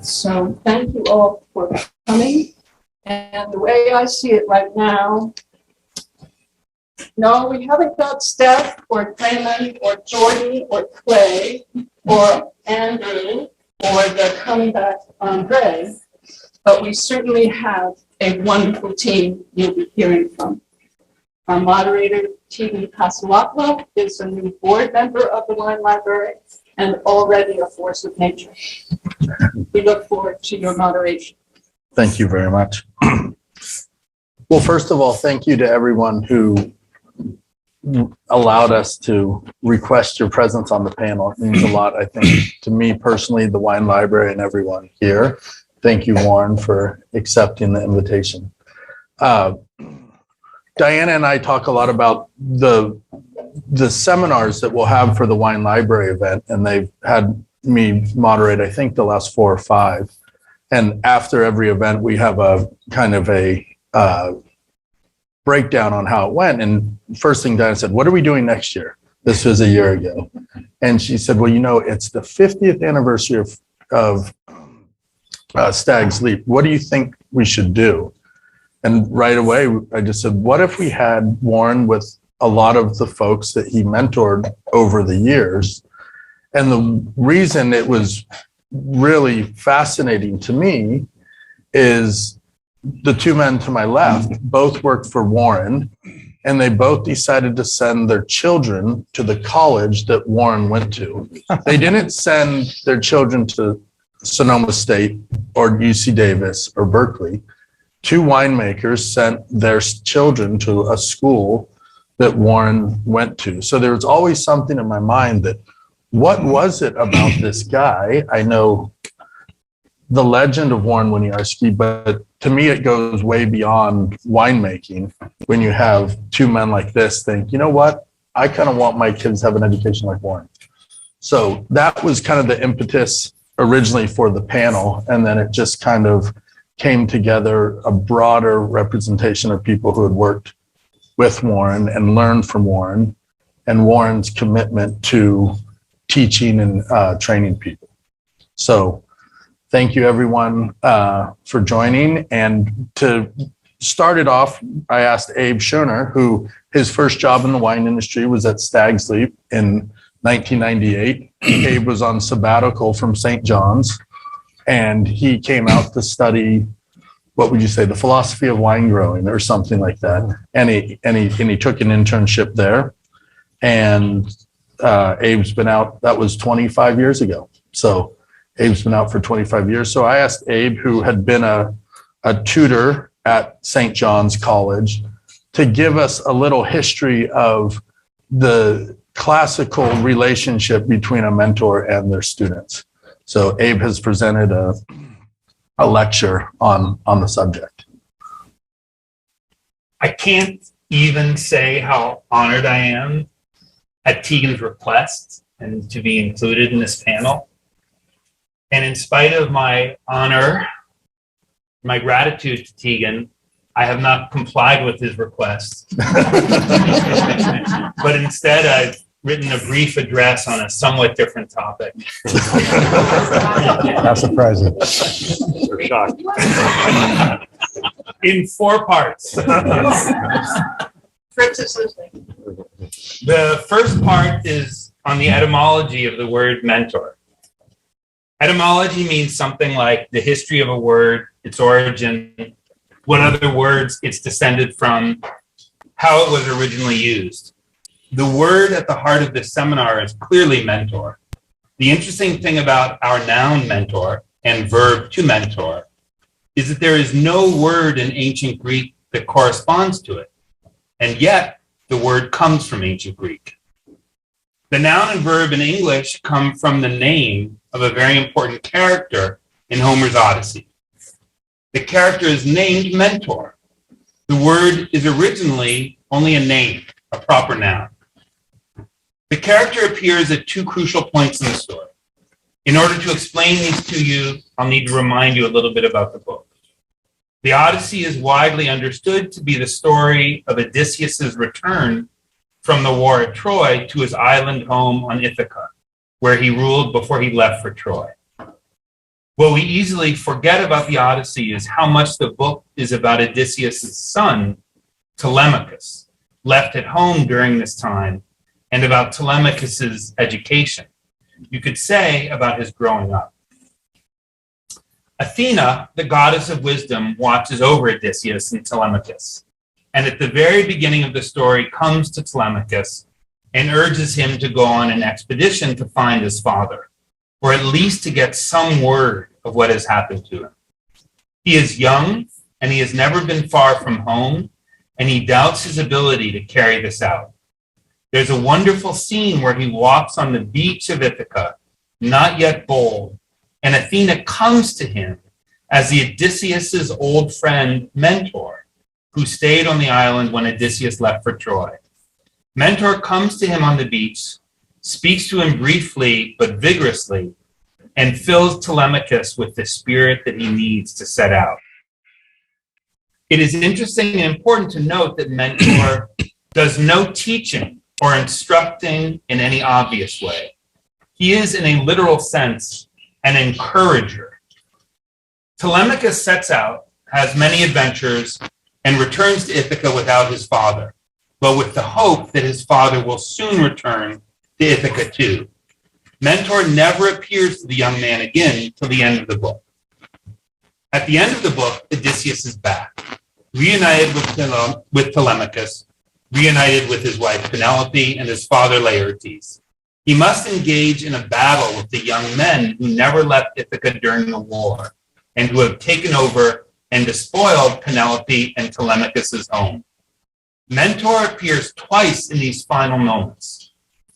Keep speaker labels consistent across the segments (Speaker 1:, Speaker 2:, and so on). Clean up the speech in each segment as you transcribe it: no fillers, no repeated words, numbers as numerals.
Speaker 1: So thank you all for coming. And the way I see it right now, no, we haven't got Steph or Clayman or Jordan or Clay or Andrew or the comeback Andre, but we certainly have a wonderful team you'll be hearing from. Our moderator, Tegan Passalacqua, is a new board member of the Wine Library and already a force of nature. We look forward to your moderation.
Speaker 2: Thank you very much. Well, first of all, thank you to everyone who allowed us to request your presence on the panel. It means a lot, I think, to me personally, the Wine Library, and everyone here. Thank you, Warren, for accepting the invitation. Diana and I talk a lot about the seminars that we'll have for the Wine Library event, and they've had me moderate, I think, the last 4 or 5. And after every event, we have a kind of a breakdown on how it went. And first thing Diana said, what are we doing next year? This was a year ago. And she said, well, you know, it's the 50th anniversary of Stag's Leap. What do you think we should do? And right away, I just said, what if we had Warren with a lot of the folks that he mentored over the years? And the reason it was really fascinating to me is the 2 men to my left both worked for Warren, and they both decided to send their children to the college that Warren went to. They didn't send their children to Sonoma State or UC Davis or Berkeley. 2 winemakers sent their children to a school that Warren went to. So there was always something in my mind that, what was it about this guy? I know the legend of Warren Winiarski, but to me, it goes way beyond winemaking. When you have 2 men like this think, you know what? I kind of want my kids to have an education like Warren. So that was kind of the impetus originally for the panel. And then it just kind of came together, a broader representation of people who had worked with Warren and learned from Warren, and Warren's commitment to teaching and training people. So thank you, everyone, for joining. And to start it off, I asked Abe Schoener, who his first job in the wine industry was at Stag's Leap in 1998. Abe was on sabbatical from St. John's, and he came out to study, what would you say, the philosophy of wine growing or something like that. And he took an internship there. And Abe's been out, that was 25 years ago. So Abe's been out for 25 years. So I asked Abe, who had been a tutor at St. John's College, to give us a little history of the classical relationship between a mentor and their students. So Abe has presented a lecture on the subject.
Speaker 3: I can't even say how honored I am at Tegan's request and to be included in this panel. And in spite of my honor, my gratitude to Tegan, I have not complied with his request. But instead, I've written a brief address on a somewhat different topic.
Speaker 4: Not surprising.
Speaker 3: We're shocked. In 4 parts.
Speaker 1: Fritz is listening.
Speaker 3: The first part is on the etymology of the word mentor. Etymology means something like the history of a word, its origin, what other words it's descended from, how it was originally used. The word at the heart of this seminar is clearly mentor. The interesting thing about our noun mentor and verb to mentor is that there is no word in ancient Greek that corresponds to it. And yet, the word comes from ancient Greek. The noun and verb in English come from the name of a very important character in Homer's Odyssey. The character is named Mentor. The word is originally only a name, a proper noun. The character appears at 2 crucial points in the story. In order to explain these to you, I'll need to remind you a little bit about the book. The Odyssey is widely understood to be the story of Odysseus's return from the war at Troy to his island home on Ithaca, where he ruled before he left for Troy. What we easily forget about the Odyssey is how much the book is about Odysseus' son, Telemachus, left at home during this time, and about Telemachus' education. You could say about his growing up. Athena, the goddess of wisdom, watches over Odysseus and Telemachus, and at the very beginning of the story comes to Telemachus and urges him to go on an expedition to find his father, or at least to get some word of what has happened to him. He is young, and he has never been far from home, and he doubts his ability to carry this out. There's a wonderful scene where he walks on the beach of Ithaca, not yet bold, and Athena comes to him as the Odysseus's old friend, Mentor, who stayed on the island when Odysseus left for Troy. Mentor comes to him on the beach, speaks to him briefly but vigorously, and fills Telemachus with the spirit that he needs to set out. It is interesting and important to note that Mentor does no teaching or instructing in any obvious way. He is, in a literal sense, an encourager. Telemachus sets out, has many adventures, and returns to Ithaca without his father, but with the hope that his father will soon return to Ithaca too. Mentor never appears to the young man again till the end of the book. At the end of the book, Odysseus is back, reunited with Telemachus, reunited with his wife Penelope and his father Laertes. He must engage in a battle with the young men who never left Ithaca during the war and who have taken over and despoiled Penelope and Telemachus' home. Mentor appears twice in these final moments.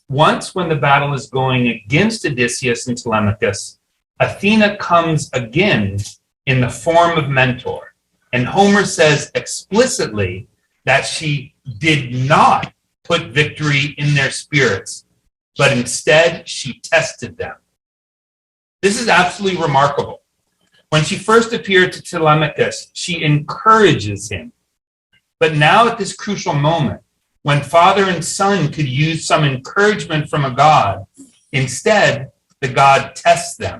Speaker 3: Once when the battle is going against Odysseus and Telemachus, Athena comes again in the form of Mentor, and Homer says explicitly that she did not put victory in their spirits, but instead she tested them. This is absolutely remarkable. When she first appeared to Telemachus, she encourages him. But now at this crucial moment, when father and son could use some encouragement from a god, instead, the god tests them.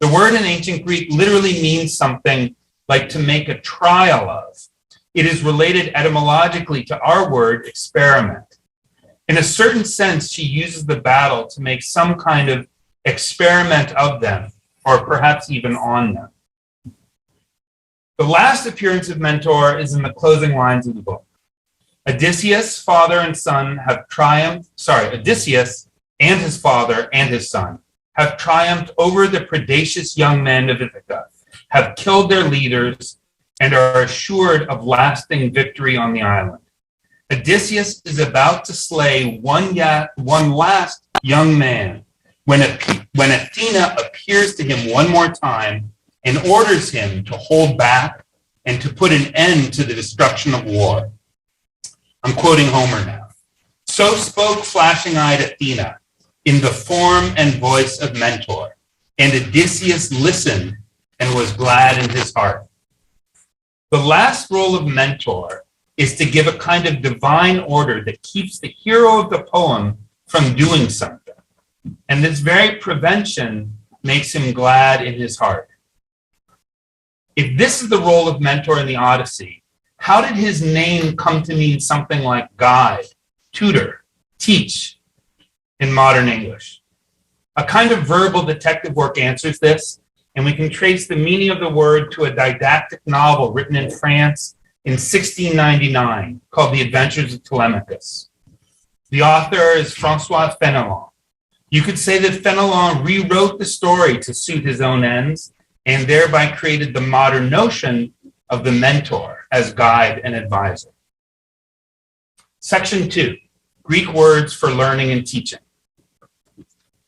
Speaker 3: The word in ancient Greek literally means something like to make a trial of. It is related etymologically to our word experiment. In a certain sense, she uses the battle to make some kind of experiment of them, or perhaps even on them. The last appearance of Mentor is in the closing lines of the book. Odysseus, father and son have triumphed, Odysseus and his father and his son have triumphed over the predacious young men of Ithaca, have killed their leaders, and are assured of lasting victory on the island. Odysseus is about to slay one last young man when Athena appears to him one more time and orders him to hold back and to put an end to the destruction of war. I'm quoting Homer now. So spoke flashing-eyed Athena in the form and voice of Mentor, and Odysseus listened and was glad in his heart. The last role of Mentor is to give a kind of divine order that keeps the hero of the poem from doing something. And this very prevention makes him glad in his heart. If this is the role of Mentor in the Odyssey, how did his name come to mean something like guide, tutor, teach in modern English? A kind of verbal detective work answers this, and we can trace the meaning of the word to a didactic novel written in France in 1699 called The Adventures of Telemachus. The author is Françoise Fenelon. You could say that Fenelon rewrote the story to suit his own ends and thereby created the modern notion of the mentor as guide and advisor. Section 2, Greek words for learning and teaching.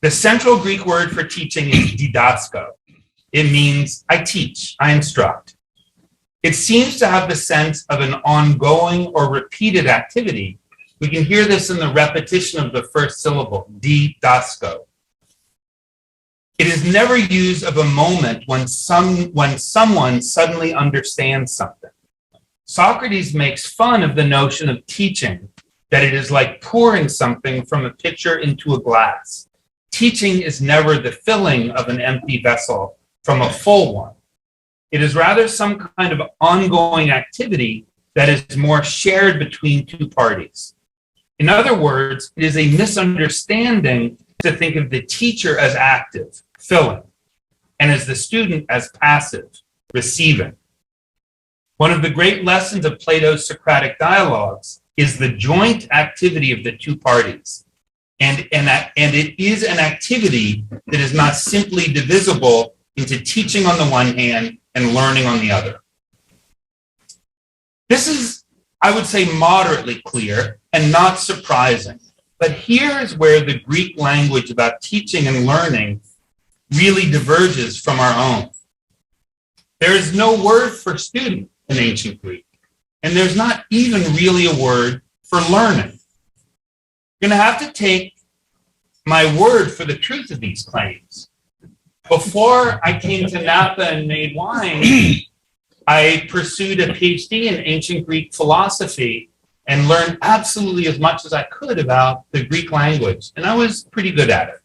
Speaker 3: The central Greek word for teaching is didasko. It means I teach, I instruct. It seems to have the sense of an ongoing or repeated activity. We can hear this in the repetition of the first syllable, didasko. It is never used of a moment when someone suddenly understands something. Socrates makes fun of the notion of teaching, that it is like pouring something from a pitcher into a glass. Teaching is never the filling of an empty vessel, from a full one. It is rather some kind of ongoing activity that is more shared between two parties. In other words, it is a misunderstanding to think of the teacher as active, filling, and as the student as passive, receiving. One of the great lessons of Plato's Socratic dialogues is the joint activity of the two parties. And it is an activity that is not simply divisible into teaching on the one hand and learning on the other. This is, I would say, moderately clear and not surprising. But here is where the Greek language about teaching and learning really diverges from our own. There is no word for student in ancient Greek, and there's not even really a word for learning. You're going to have to take my word for the truth of these claims. Before I came to Napa and made wine, I pursued a PhD in ancient Greek philosophy and learned absolutely as much as I could about the Greek language, and I was pretty good at it.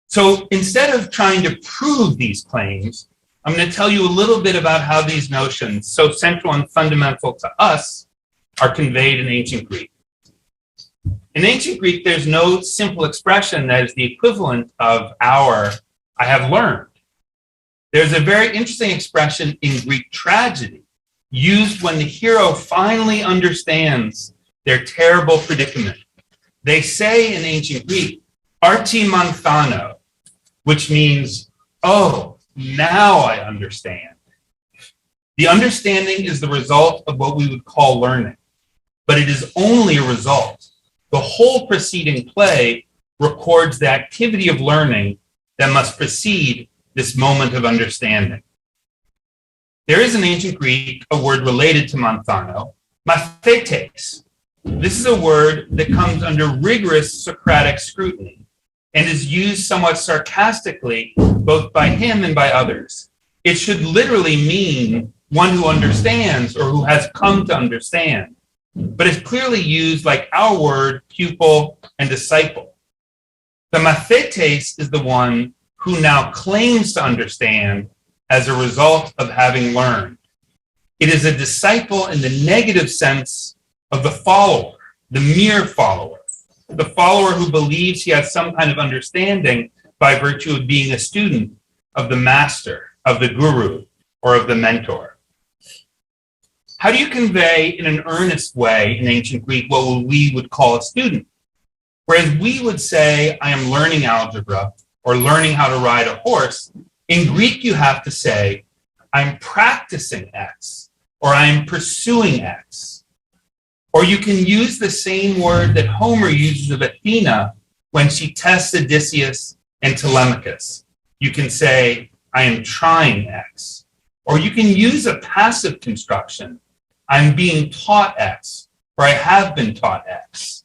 Speaker 3: So instead of trying to prove these claims, I'm going to tell you a little bit about how these notions, so central and fundamental to us, are conveyed in ancient Greek. In ancient Greek, there's no simple expression that is the equivalent of our "I have learned." There's a very interesting expression in Greek tragedy used when the hero finally understands their terrible predicament. They say in ancient Greek, "Arti manthano," which means, "Oh, now I understand." The understanding is the result of what we would call learning, but it is only a result. The whole preceding play records the activity of learning that must precede this moment of understanding. There is in ancient Greek a word related to manthano, mathetes. This is a word that comes under rigorous Socratic scrutiny and is used somewhat sarcastically both by him and by others. It should literally mean one who understands or who has come to understand, but it's clearly used like our word pupil and disciple. The mathetes is the one who now claims to understand as a result of having learned. It is a disciple in the negative sense of the follower, the mere follower, the follower who believes he has some kind of understanding by virtue of being a student of the master, of the guru, or of the mentor. How do you convey in an earnest way in ancient Greek what we would call a student? Whereas we would say, "I am learning algebra," or learning how to ride a horse, in Greek you have to say, "I'm practicing X," or "I'm pursuing X." Or you can use the same word that Homer uses of Athena when she tests Odysseus and Telemachus. You can say, "I am trying X." Or you can use a passive construction, "I'm being taught X," or "I have been taught X."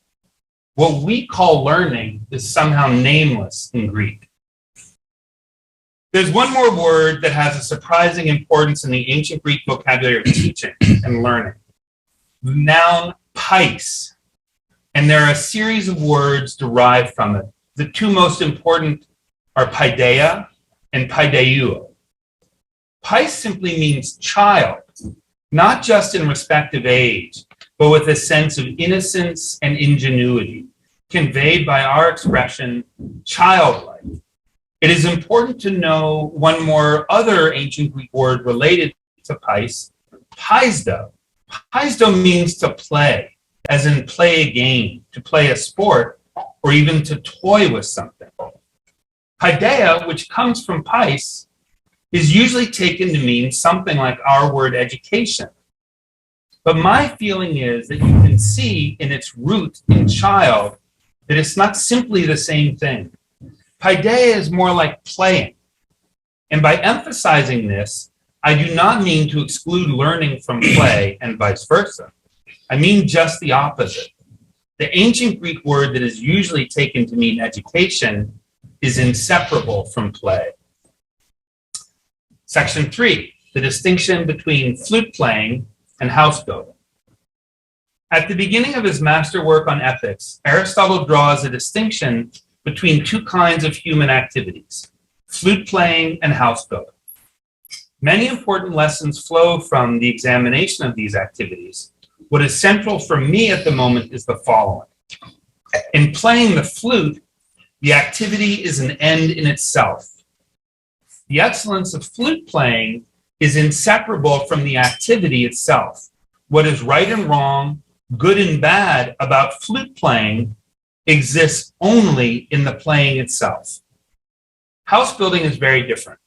Speaker 3: What we call learning is somehow nameless in Greek. There's one more word that has a surprising importance in the ancient Greek vocabulary of teaching and learning. The noun pais. And there are a series of words derived from it. The two most important are paideia and paideuo. Pais simply means child, not just in respect of age, but with a sense of innocence and ingenuity, conveyed by our expression, childlike. It is important to know one more other ancient Greek word related to pais, paisdo. Paisdo means to play, as in play a game, to play a sport, or even to toy with something. Paideia, which comes from pais, is usually taken to mean something like our word education. But my feeling is that you can see in its root in child that it's not simply the same thing. Paideia is more like playing. And by emphasizing this, I do not mean to exclude learning from play and vice versa. I mean just the opposite. The ancient Greek word that is usually taken to mean education is inseparable from play. Section 3, the distinction between flute playing and house building. At the beginning of his masterwork on ethics, Aristotle draws a distinction between two kinds of human activities, flute playing, and house building. Many important lessons flow from the examination of these activities. What is central for me at the moment is the following. In playing the flute, the activity is an end in itself. The excellence of flute playing is inseparable from the activity itself. What is right and wrong, good and bad about flute playing exists only in the playing itself. House building is very different.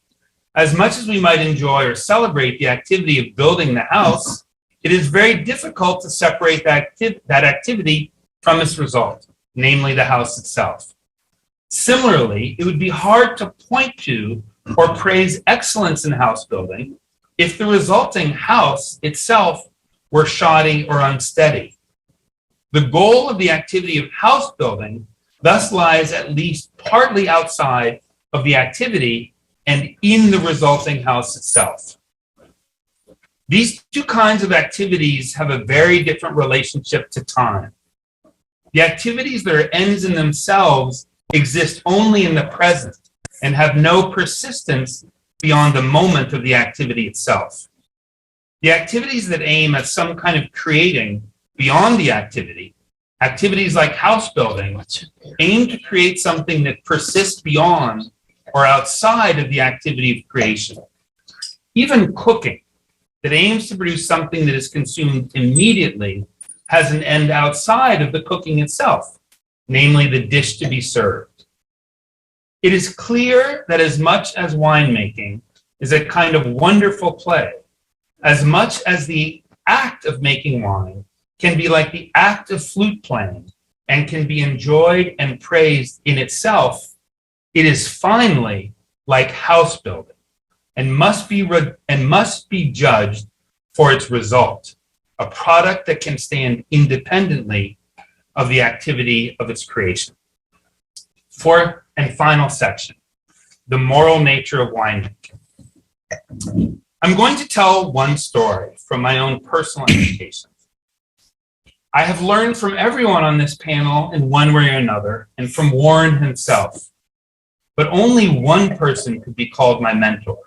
Speaker 3: As much as we might enjoy or celebrate the activity of building the house, it is very difficult to separate that activity from its result, namely the house itself. Similarly, it would be hard to point to or praise excellence in house building if the resulting house itself were shoddy or unsteady. The goal of the activity of house building thus lies at least partly outside of the activity and in the resulting house itself. These two kinds of activities have a very different relationship to time. The activities that are ends in themselves exist only in the present and have no persistence beyond the moment of the activity itself. The activities that aim at some kind of creating beyond the activity, activities like house building, aim to create something that persists beyond or outside of the activity of creation. Even cooking, that aims to produce something that is consumed immediately, has an end outside of the cooking itself, namely the dish to be served. It is clear that as much as winemaking is a kind of wonderful play, as much as the act of making wine can be like the act of flute playing and can be enjoyed and praised in itself, it is finally like house building and must be judged for its result, a product that can stand independently of the activity of its creation. Fourth and final section, the moral nature of winemaking. I'm going to tell one story from my own personal education. I have learned from everyone on this panel in one way or another, and from Warren himself. But only one person could be called my mentor.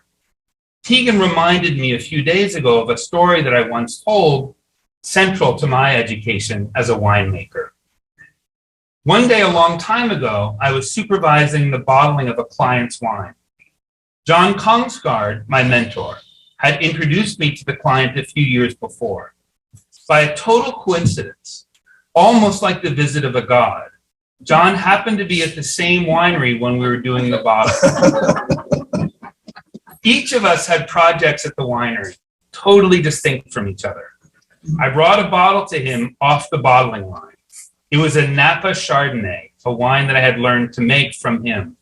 Speaker 3: Tegan reminded me a few days ago of a story that I once told, central to my education as a winemaker. One day a long time ago, I was supervising the bottling of a client's wine. John Kongsgaard, my mentor, had introduced me to the client a few years before. By a total coincidence, almost like the visit of a god, John happened to be at the same winery when we were doing the bottle. Each of us had projects at the winery, totally distinct from each other. I brought a bottle to him off the bottling line. It was a Napa Chardonnay, a wine that I had learned to make from him.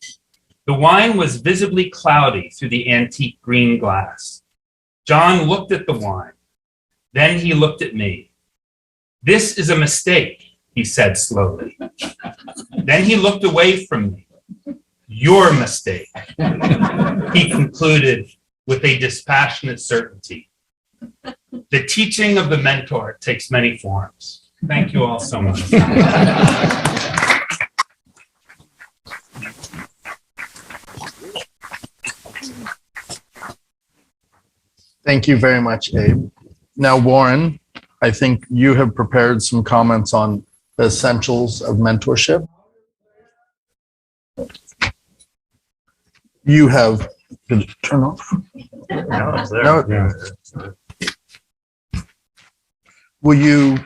Speaker 3: The wine was visibly cloudy through the antique green glass. John looked at the wine. Then he looked at me. "This is a mistake," he said slowly. Then he looked away from me. "Your mistake," he concluded with a dispassionate certainty. The teaching of the mentor takes many forms. Thank you all so much.
Speaker 2: Thank you very much, Abe. Now, Warren, I think you have prepared some comments on the essentials of mentorship. You have, did it turn off?
Speaker 4: No, it's there.
Speaker 2: No. Will you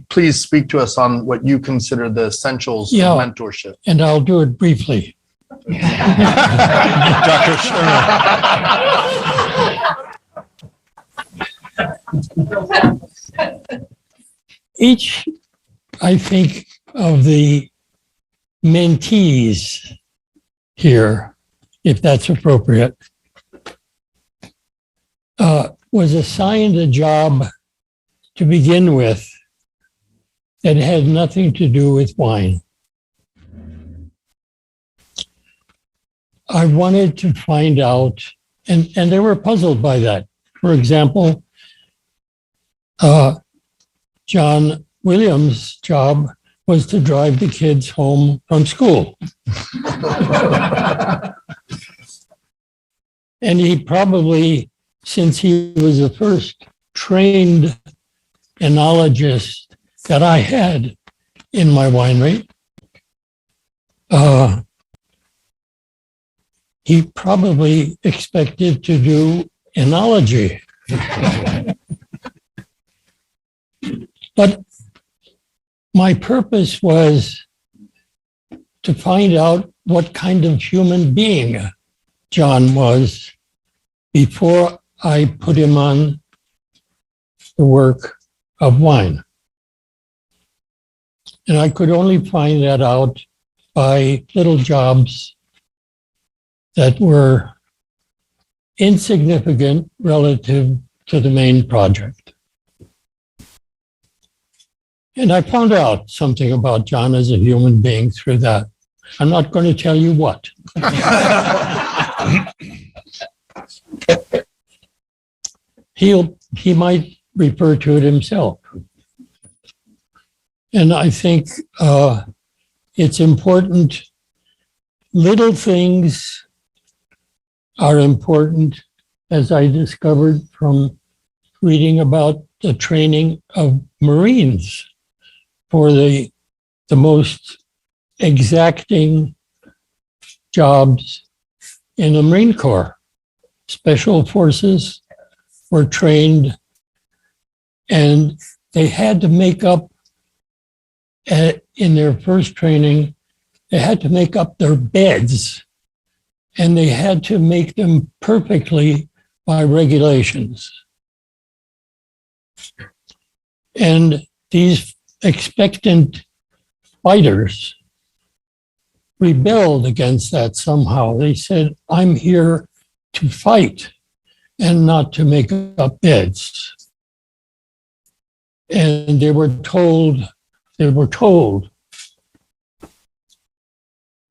Speaker 2: please speak to us on what you consider the essentials of mentorship?
Speaker 5: And I'll do it briefly.
Speaker 2: Dr. Schoener.
Speaker 5: Each, I think, of the mentees here, if that's appropriate, was assigned a job to begin with that had nothing to do with wine. I wanted to find out, and they were puzzled by that. For example, John Williams' job was to drive the kids home from school. And he probably, since he was the first trained enologist that I had in my winery, he probably expected to do enology. But my purpose was to find out what kind of human being John was before I put him on the work of wine. And I could only find that out by little jobs that were insignificant relative to the main project. And I found out something about John as a human being through that. I'm not going to tell you what. He might refer to it himself. And I think it's important. Little things are important, as I discovered from reading about the training of Marines for the most exacting jobs in the Marine Corps. Special forces were trained, and they had to make up, in their first training, they had to make up their beds, and they had to make them perfectly by regulations. And these expectant fighters rebelled against that somehow. They said, I'm here to fight and not to make up beds. And they were told,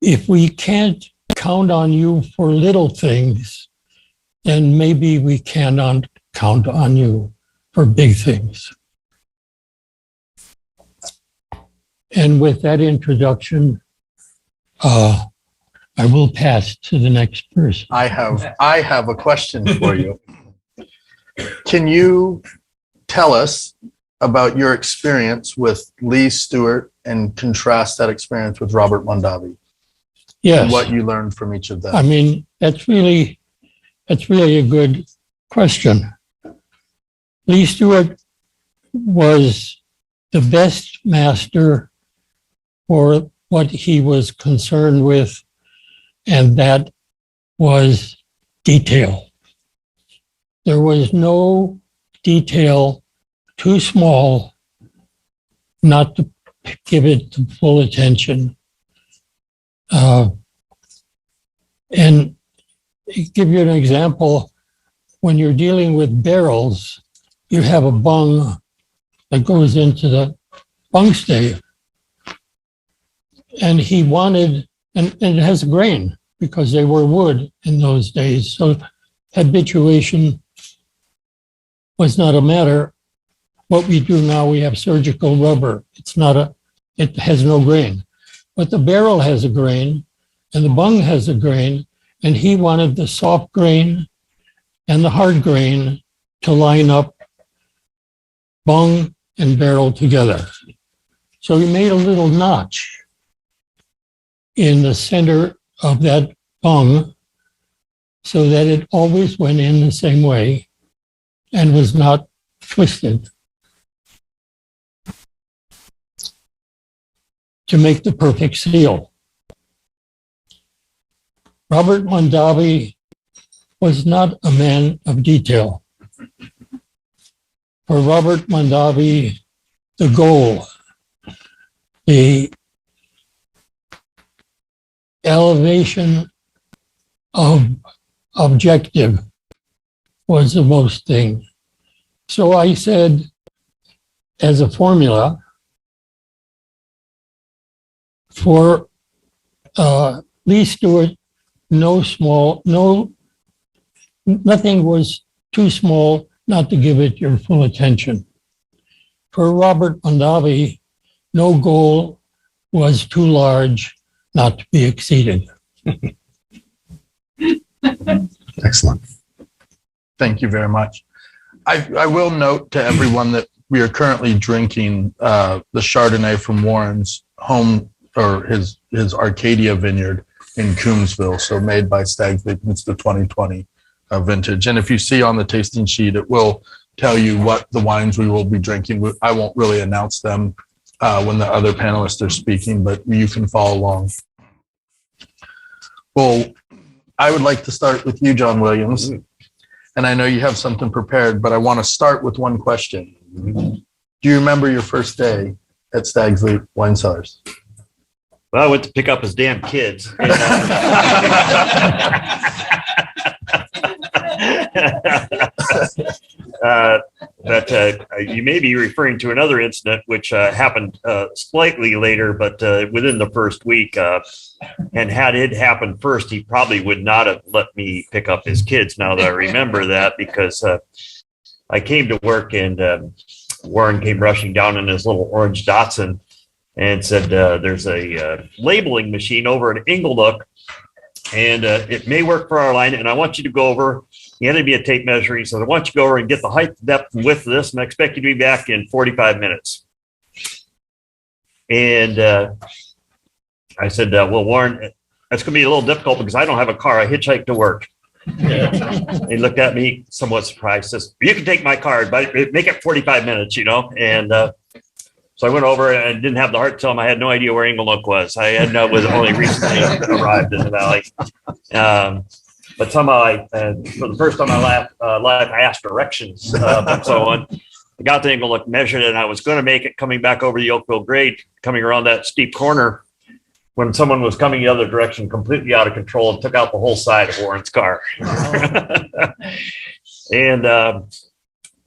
Speaker 5: if we can't count on you for little things, then maybe we cannot count on you for big things. And with that introduction, I will pass to the next person.
Speaker 2: I have a question for you. Can you tell us about your experience with Lee Stewart and contrast that experience with Robert Mondavi?
Speaker 5: Yes.
Speaker 2: And what you learned from each of them?
Speaker 5: I mean, that's really a good question. Lee Stewart was the best master for what he was concerned with, and that was detail. There was no detail too small not to give it the full attention. And give you an example, when you're dealing with barrels, you have a bung that goes into the bung stave. And he wanted, and it has a grain because they were wood in those days. So habituation was not a matter. What we do now, we have surgical rubber. It has no grain. But the barrel has a grain and the bung has a grain, and he wanted the soft grain and the hard grain to line up bung and barrel together. So he made a little notch in the center of that bung so that it always went in the same way and was not twisted, to make the perfect seal. Robert Mondavi was not a man of detail. For Robert Mondavi, the goal, the elevation of objective was the most thing. So I said, as a formula, for Lee Stewart, nothing was too small not to give it your full attention. For Robert Mondavi, no goal was too large not to be exceeded.
Speaker 2: Excellent. Thank you very much. I will note to everyone that we are currently drinking the Chardonnay from Warren's home, or his Arcadia vineyard in Coombsville, so made by Stag. It's the 2020 vintage. And if you see on the tasting sheet, it will tell you what the wines we will be drinking. I won't really announce them when the other panelists are speaking, but you can follow along. Well, I would like to start with you, John Williams. And I know you have something prepared, but I want to start with one question. Do you remember your first day at Stag's Leap Wine Cellars?
Speaker 4: Well, I went to pick up his damn kids. But you may be referring to another incident which happened slightly later, but within the first week. And had it happened first, he probably would not have let me pick up his kids. Now that I remember that, because I came to work and Warren came rushing down in his little orange Datsun and said, there's a labeling machine over at Inglenook, and it may work for our line, and I want you to go over. He handed me a tape measure. He said, I want you to go over and get the height, depth, and width of this, and I expect you to be back in 45 minutes. And I said, well, Warren, that's going to be a little difficult because I don't have a car. I hitchhike to work. He looked at me somewhat surprised, says, you can take my card, but make it 45 minutes, you know? And so I went over and didn't have the heart to tell him I had no idea where Inglenook was. I had was only recently arrived in the valley. But somehow for the first time in my life, I asked directions and so on. I got to Inglenook, measured it, and I was going to make it coming back over the Oakville grade, coming around that steep corner, when someone was coming the other direction, completely out of control, and took out the whole side of Warren's car. And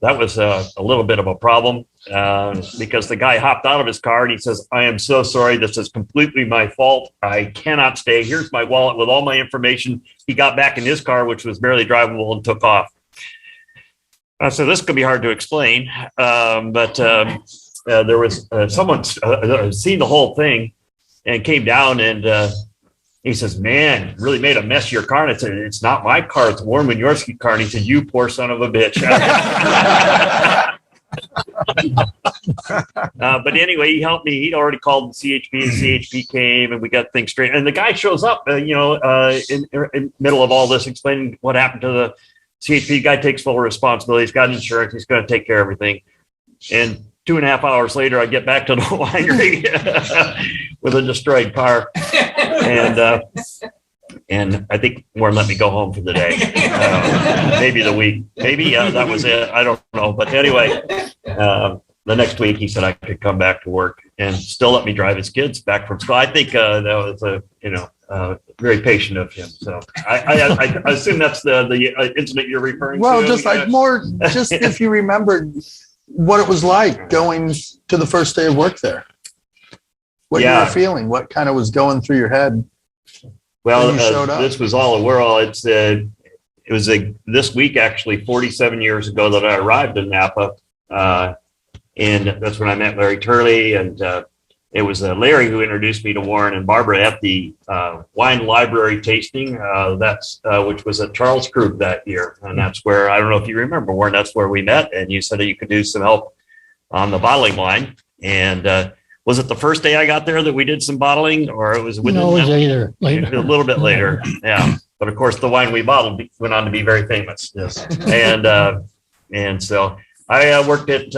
Speaker 4: that was a little bit of a problem because the guy hopped out of his car and he says, I am so sorry. This is completely my fault. I cannot stay. Here's my wallet with all my information. He got back in his car, which was barely drivable, and took off. I said, this could be hard to explain. But there was someone seen the whole thing and came down and he says, man, really made a mess of your car. And I said, it's not my car, it's Warren Winiarski car. And he said, you poor son of a bitch. But anyway, he helped me. He'd already called CHP, and CHP came, and we got things straight. And the guy shows up, in middle of all this, explaining what happened to the CHP. Guy takes full responsibility. He's got insurance. He's going to take care of everything. And 2.5 hours later, I get back to the winery with a destroyed car. And I think Warren let me go home for the day. Maybe the week. Maybe that was it. I don't know. But anyway, the next week he said I could come back to work and still let me drive his kids back from school. I think that was very patient of him. So I assume that's the incident you're referring to.
Speaker 2: Well, just like just if you remembered what it was like going to the first day of work there. What you were feeling, what kind of was going through your head.
Speaker 4: Well, this was all a whirl. It was this week, actually, 47 years ago that I arrived in Napa. And that's when I met Larry Turley. And it was Larry who introduced me to Warren and Barbara at the wine library tasting, which was at Charles Krug that year. And that's where, I don't know if you remember, Warren, that's where we met. And you said that you could do some help on the bottling line. And was it the first day I got there that we did some bottling, or it was within?
Speaker 5: No, it was later.
Speaker 4: A little bit later, yeah. But of course, the wine we bottled went on to be very famous.
Speaker 2: Yes.
Speaker 4: And so I worked at.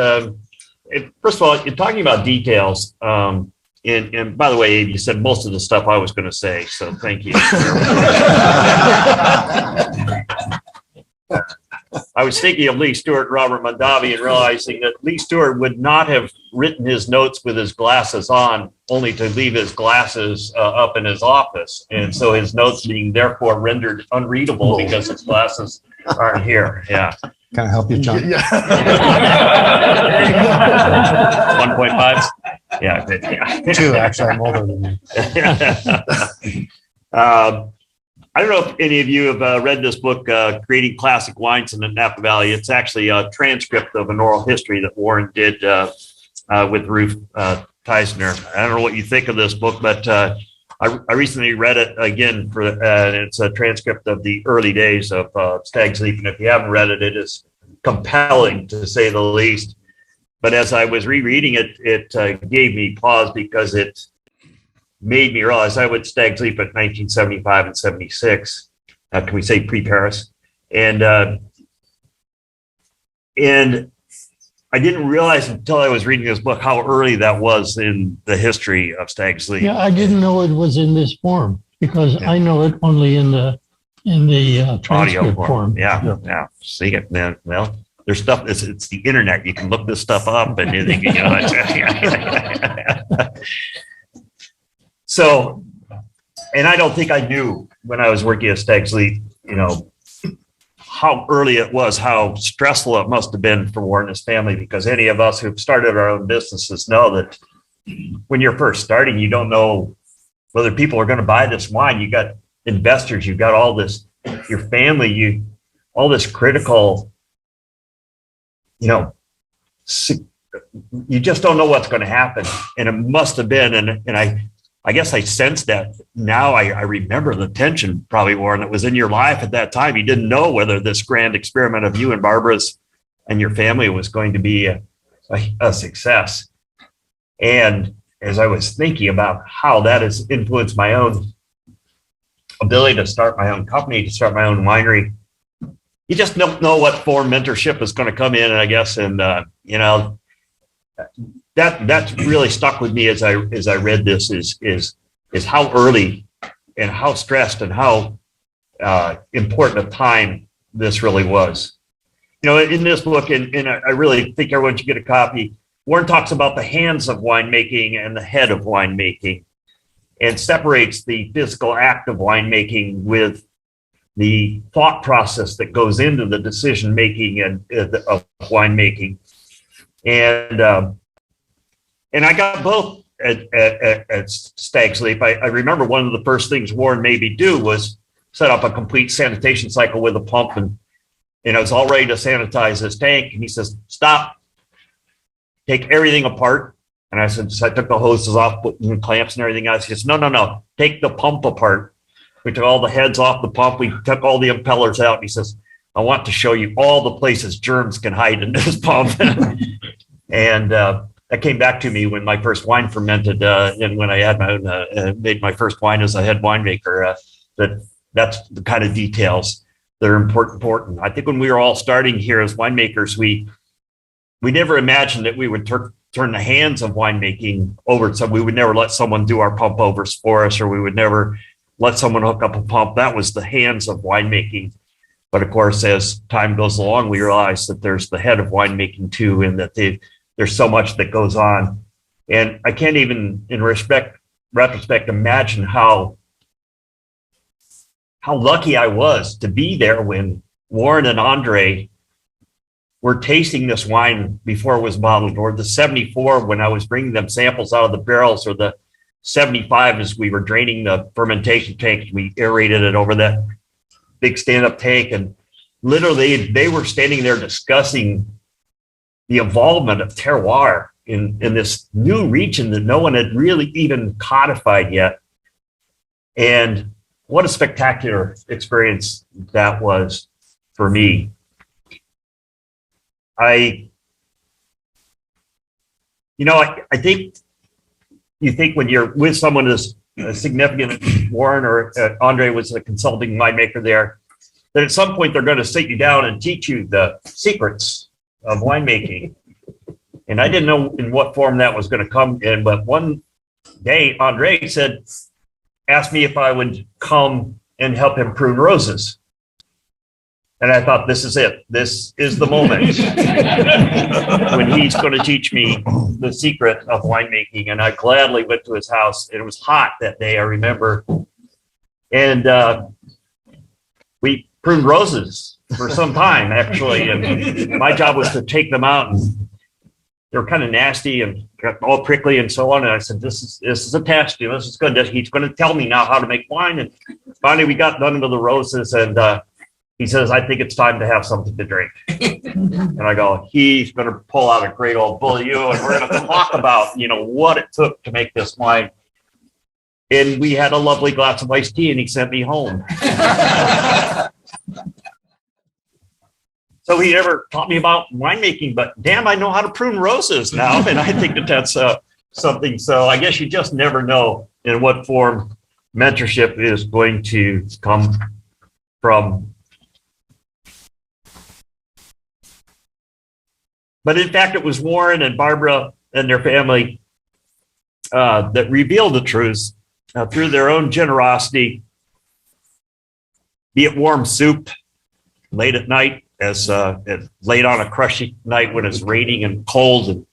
Speaker 4: First of all, you're talking about details. And by the way, Abe, you said most of the stuff I was going to say, so thank you. I was thinking of Lee Stewart and Robert Mondavi and realizing that Lee Stewart would not have written his notes with his glasses on, only to leave his glasses up in his office. And so his notes being therefore rendered unreadable because his glasses aren't here. Yeah.
Speaker 6: Can I help you, John?
Speaker 2: Yeah.
Speaker 4: 1.5? Yeah.
Speaker 6: 2, actually. I'm older than you.
Speaker 4: I don't know if any of you have read this book, Creating Classic Wines in the Napa Valley. It's actually a transcript of an oral history that Warren did with Ruth Teisner. I don't know what you think of this book, but I recently read it again it's a transcript of the early days of Stag's Leap. And if you haven't read it, it is compelling to say the least. But as I was rereading it, it gave me pause because it made me realize I would Stag's Leap at 1975 and 76. Can we say pre-Paris? And I didn't realize until I was reading this book how early that was in the history of Stag's Leap.
Speaker 5: Yeah, I didn't know it was in this form because I know it only in the transcript form.
Speaker 4: Yeah. See it, man. Well, there's stuff. It's the internet. You can look this stuff up, and you think, So, and I don't think I knew when I was working at Stag's Leap, how early it was, how stressful it must have been for Warren and his family, because any of us who've started our own businesses know that when you're first starting, you don't know whether people are going to buy this wine. You got investors, you got all this, your family, all this critical, you just don't know what's going to happen. And it must have been, and I guess I sensed that now. I remember the tension, probably, Warren, that was in your life at that time. You didn't know whether this grand experiment of you and Barbara's and your family was going to be a success. And as I was thinking about how that has influenced my own ability to start my own company, to start my own winery, you just don't know what form mentorship is going to come in, I guess. And, that really stuck with me as I read this is how early and how stressed and how important a time this really was. In this book, and I really think everyone should get a copy, Warren talks about the hands of winemaking and the head of winemaking, and separates the physical act of winemaking with the thought process that goes into the decision making of winemaking. And I got both at Stag's Leap. I remember one of the first things Warren made me do was set up a complete sanitation cycle with a pump, and I was all ready to sanitize this tank. And he says, "Stop, take everything apart." And I said, so I took the hoses off, put the clamps and everything else. He says, no, take the pump apart. We took all the heads off the pump. We took all the impellers out. And he says, "I want to show you all the places germs can hide in this pump." And that came back to me when my first wine fermented, and when I had my own, made my first wine as a head winemaker. That's the kind of details that are important. I think when we were all starting here as winemakers, we never imagined that we would turn the hands of winemaking over. So we would never let someone do our pump overs for us, or we would never let someone hook up a pump. That was the hands of winemaking. But of course, as time goes along, we realize that there's the head of winemaking too, and that there's so much that goes on. And I can't even, in retrospect, imagine how lucky I was to be there when Warren and Andre were tasting this wine before it was bottled, or the 74 when I was bringing them samples out of the barrels, or the 75 as we were draining the fermentation tank. We aerated it over that big stand-up tank, and literally they were standing there discussing the involvement of terroir in this new region that no one had really even codified yet. And what a spectacular experience that was for me. I think you think when you're with someone as significant, Warren or Andre was a consulting winemaker there, that at some point they're going to sit you down and teach you the secrets of winemaking. And I didn't know in what form that was going to come in, but one day Andre asked me if I would come and help him prune roses. And I thought, this is it. This is the moment when he's going to teach me the secret of winemaking. And I gladly went to his house. It was hot that day, I remember. And we pruned roses for some time, actually. And my job was to take them out. And they were kind of nasty and all prickly and so on. And I said, this is a test. This is good. He's going to tell me now how to make wine. And finally, we got done with the roses. And He says, I think it's time to have something to drink. And I go, he's going to pull out a great old Beaulieu and we're going to talk about, what it took to make this wine. And we had a lovely glass of iced tea and he sent me home. So he never taught me about winemaking, but damn, I know how to prune roses now. And I think that's something. So I guess you just never know in what form mentorship is going to come from. But in fact, it was Warren and Barbara and their family that revealed the truths through their own generosity, be it warm soup late at night, late on a crushy night when it's raining and cold, and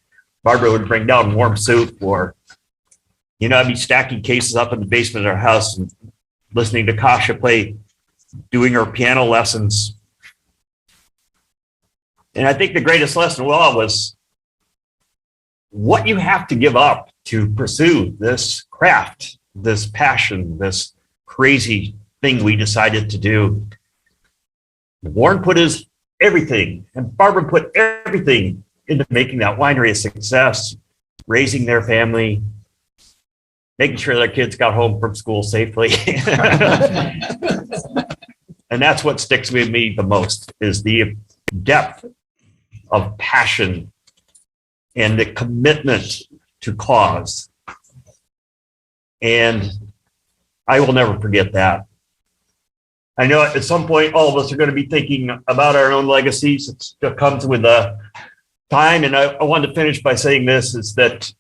Speaker 4: Barbara would bring down warm soup, or, I'd be stacking cases up in the basement of our house and listening to Kasha play, doing her piano lessons. And I think the greatest lesson of all was what you have to give up to pursue this craft, this passion, this crazy thing we decided to do. Warren put his everything, and Barbara put everything into making that winery a success, raising their family, making sure their kids got home from school safely. And that's what sticks with me the most, is the depth of passion and the commitment to cause. And I will never forget that. I know at some point, all of us are going to be thinking about our own legacies. It comes with time. And I wanted to finish by saying this, is that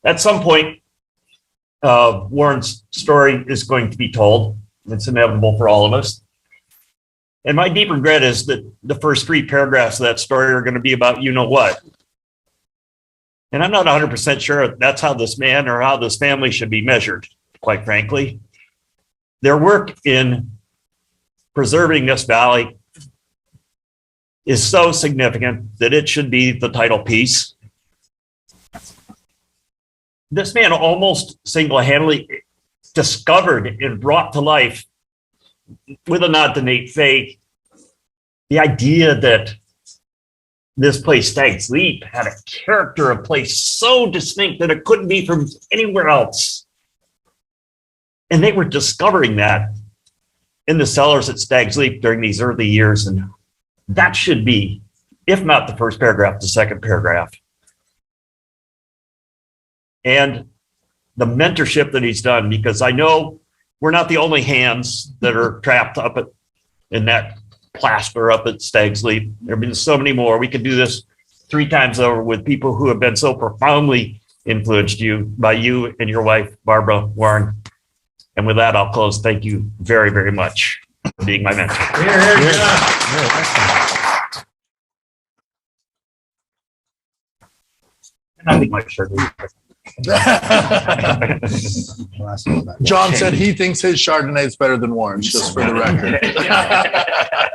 Speaker 4: at some point, Warren's story is going to be told. It's inevitable for all of us. And my deep regret is that the first 3 paragraphs of that story are going to be about what. And I'm not 100% sure that's how this man or how this family should be measured, quite frankly. Their work in preserving this valley is so significant that it should be the title piece. This man almost single-handedly discovered and brought to life, with a nod to Nate Fay, the idea that this place, Stag's Leap, had a character of place so distinct that it couldn't be from anywhere else. And they were discovering that in the cellars at Stag's Leap during these early years. And that should be, if not the first paragraph, the second paragraph. And the mentorship that he's done, because I know we're not the only hands that are trapped up in that plaster up at Stag's Leap. There have been so many more. We could do this 3 times over with people who have been so profoundly influenced by you and your wife, Barbara, Warren. And with that, I'll close. Thank you very, very much for being my mentor. And I think my shirt is
Speaker 2: John said he thinks his Chardonnay is better than Warren's, just for the record.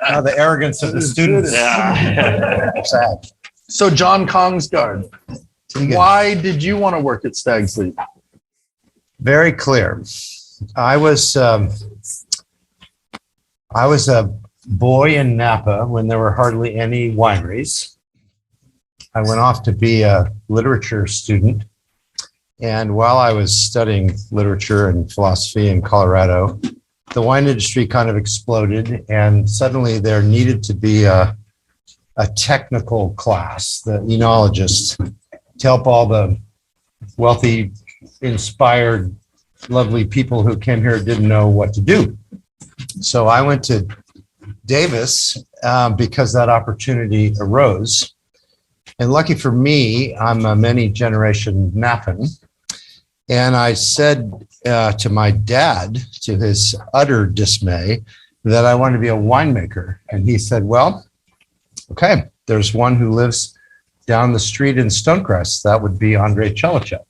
Speaker 6: Now the arrogance of the students. Sad.
Speaker 2: So John Kongsgaard, why did you want to work at Stag's Leap?
Speaker 6: Very clear. I was a boy in Napa when there were hardly any wineries. I went off to be a literature student. And while I was studying literature and philosophy in Colorado, the wine industry kind of exploded, and suddenly there needed to be a technical class, the enologist, to help all the wealthy, inspired, lovely people who came here didn't know what to do. So I went to Davis because that opportunity arose. And lucky for me, I'm a many generation Napan. And I said to my dad, to his utter dismay, that I wanted to be a winemaker. And he said, well, okay, there's one who lives down the street in Stonecrest. That would be Andre Celicev,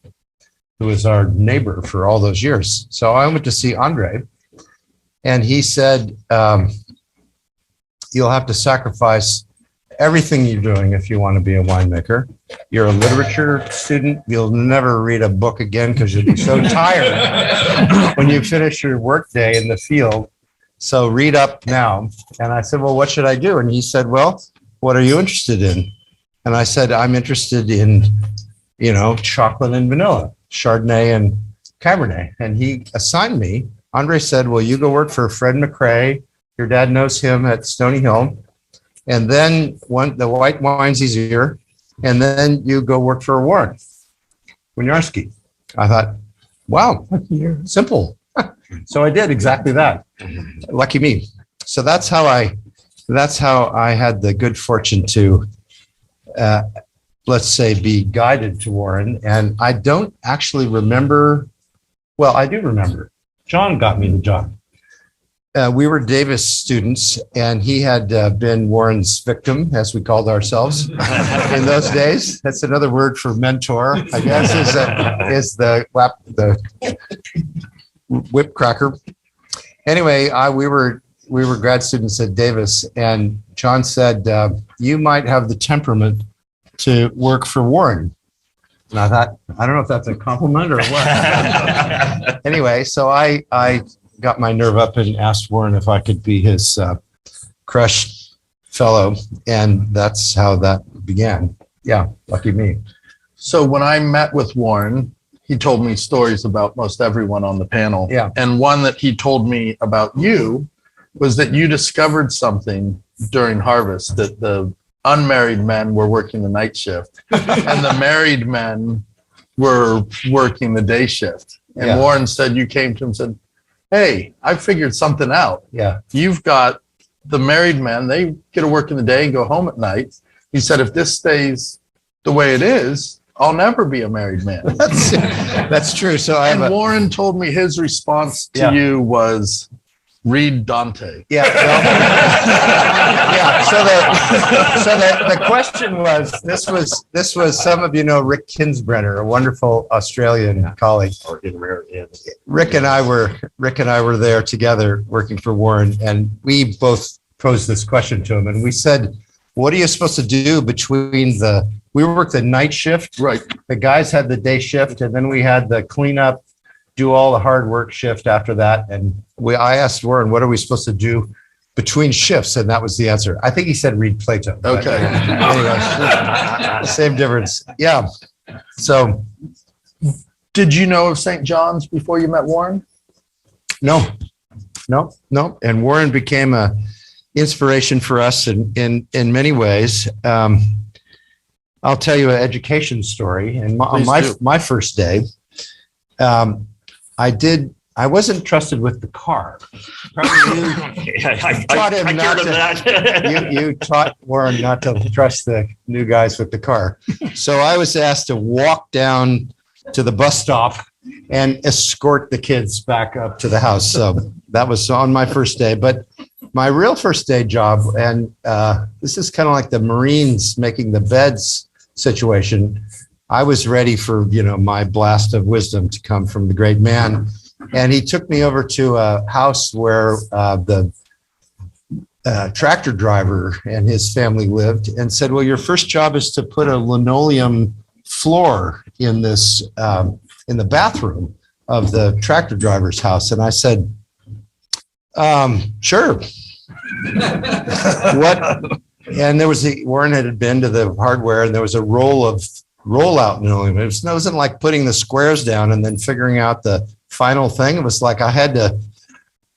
Speaker 6: who was our neighbor for all those years. So I went to see Andre, and he said, you'll have to sacrifice everything you're doing if you want to be a winemaker. You're a literature student. You'll never read a book again because you'll be so tired when you finish your work day in the field So read up now. And I said, well, what should I do? And he said, well, what are you interested in? And I said, I'm interested in, chocolate and vanilla, Chardonnay and Cabernet. And he assigned me. Andre said, well, you go work for Fred McRae. Your dad knows him at Stony Hill. And then the white wine's easier. And then you go work for Warren Winiarski. I thought, wow, simple. So I did exactly that. Lucky me. So that's how I had the good fortune to, let's say, be guided to Warren. And I don't actually remember. Well, I do remember. John got me the job. We were Davis students, and he had been Warren's victim, as we called ourselves in those days. That's another word for mentor, I guess, is the whip cracker. Anyway, we were grad students at Davis, and John said, you might have the temperament to work for Warren. And I thought, I don't know if that's a compliment or what. Anyway, so I got my nerve up and asked Warren if I could be his crush fellow. And that's how that began. Yeah, lucky me.
Speaker 2: So when I met with Warren, he told me stories about most everyone on the panel.
Speaker 6: Yeah.
Speaker 2: And one that he told me about you was that you discovered something during harvest, that the unmarried men were working the night shift and the married men were working the day shift. And
Speaker 6: Yeah.
Speaker 2: Warren said you came to him and said, hey, I figured something out.
Speaker 6: Yeah.
Speaker 2: You've got the married men, they get to work in the day and go home at night. He said, if this stays the way it is, I'll never be a married man.
Speaker 6: That's true. So I have
Speaker 2: And Warren told me his response to
Speaker 6: Yeah.
Speaker 2: you was, read Dante.
Speaker 6: Yeah. Yeah. So the question was, this was some of you know Rick Kinsbrenner, a wonderful Australian colleague. Rick and I were there together working for Warren, and we both posed this question to him, and we said, what are you supposed to do between we worked the night shift.
Speaker 2: Right.
Speaker 6: The guys had the day shift, and then we had the cleanup, do all the hard work shift after that. And I asked Warren, what are we supposed to do between shifts? And that was the answer. I think he said read Plato. But
Speaker 2: Okay.
Speaker 6: anyway, same difference. Yeah. So
Speaker 2: Did you know of St. John's before you met Warren?
Speaker 6: no. And Warren became a inspiration for us in many ways. I'll tell you an education story. And on my first day, I wasn't trusted with the car. Probably
Speaker 4: I
Speaker 6: taught him not
Speaker 4: cured
Speaker 6: to-
Speaker 4: that.
Speaker 6: you taught Warren not to trust the new guys with the car. So I was asked to walk down to the bus stop and escort the kids back up to the house. So that was on my first day. But my real first day job, and this is kind of like the Marines making the beds situation. I was ready for, my blast of wisdom to come from the great man. And he took me over to a house where the tractor driver and his family lived, and said, well, your first job is to put a linoleum floor in this, in the bathroom of the tractor driver's house. And I said, sure. What? And there was Warren had been to the hardware, and there was a roll of rollout linoleum. It wasn't like putting the squares down and then figuring out the final thing. It was like I had to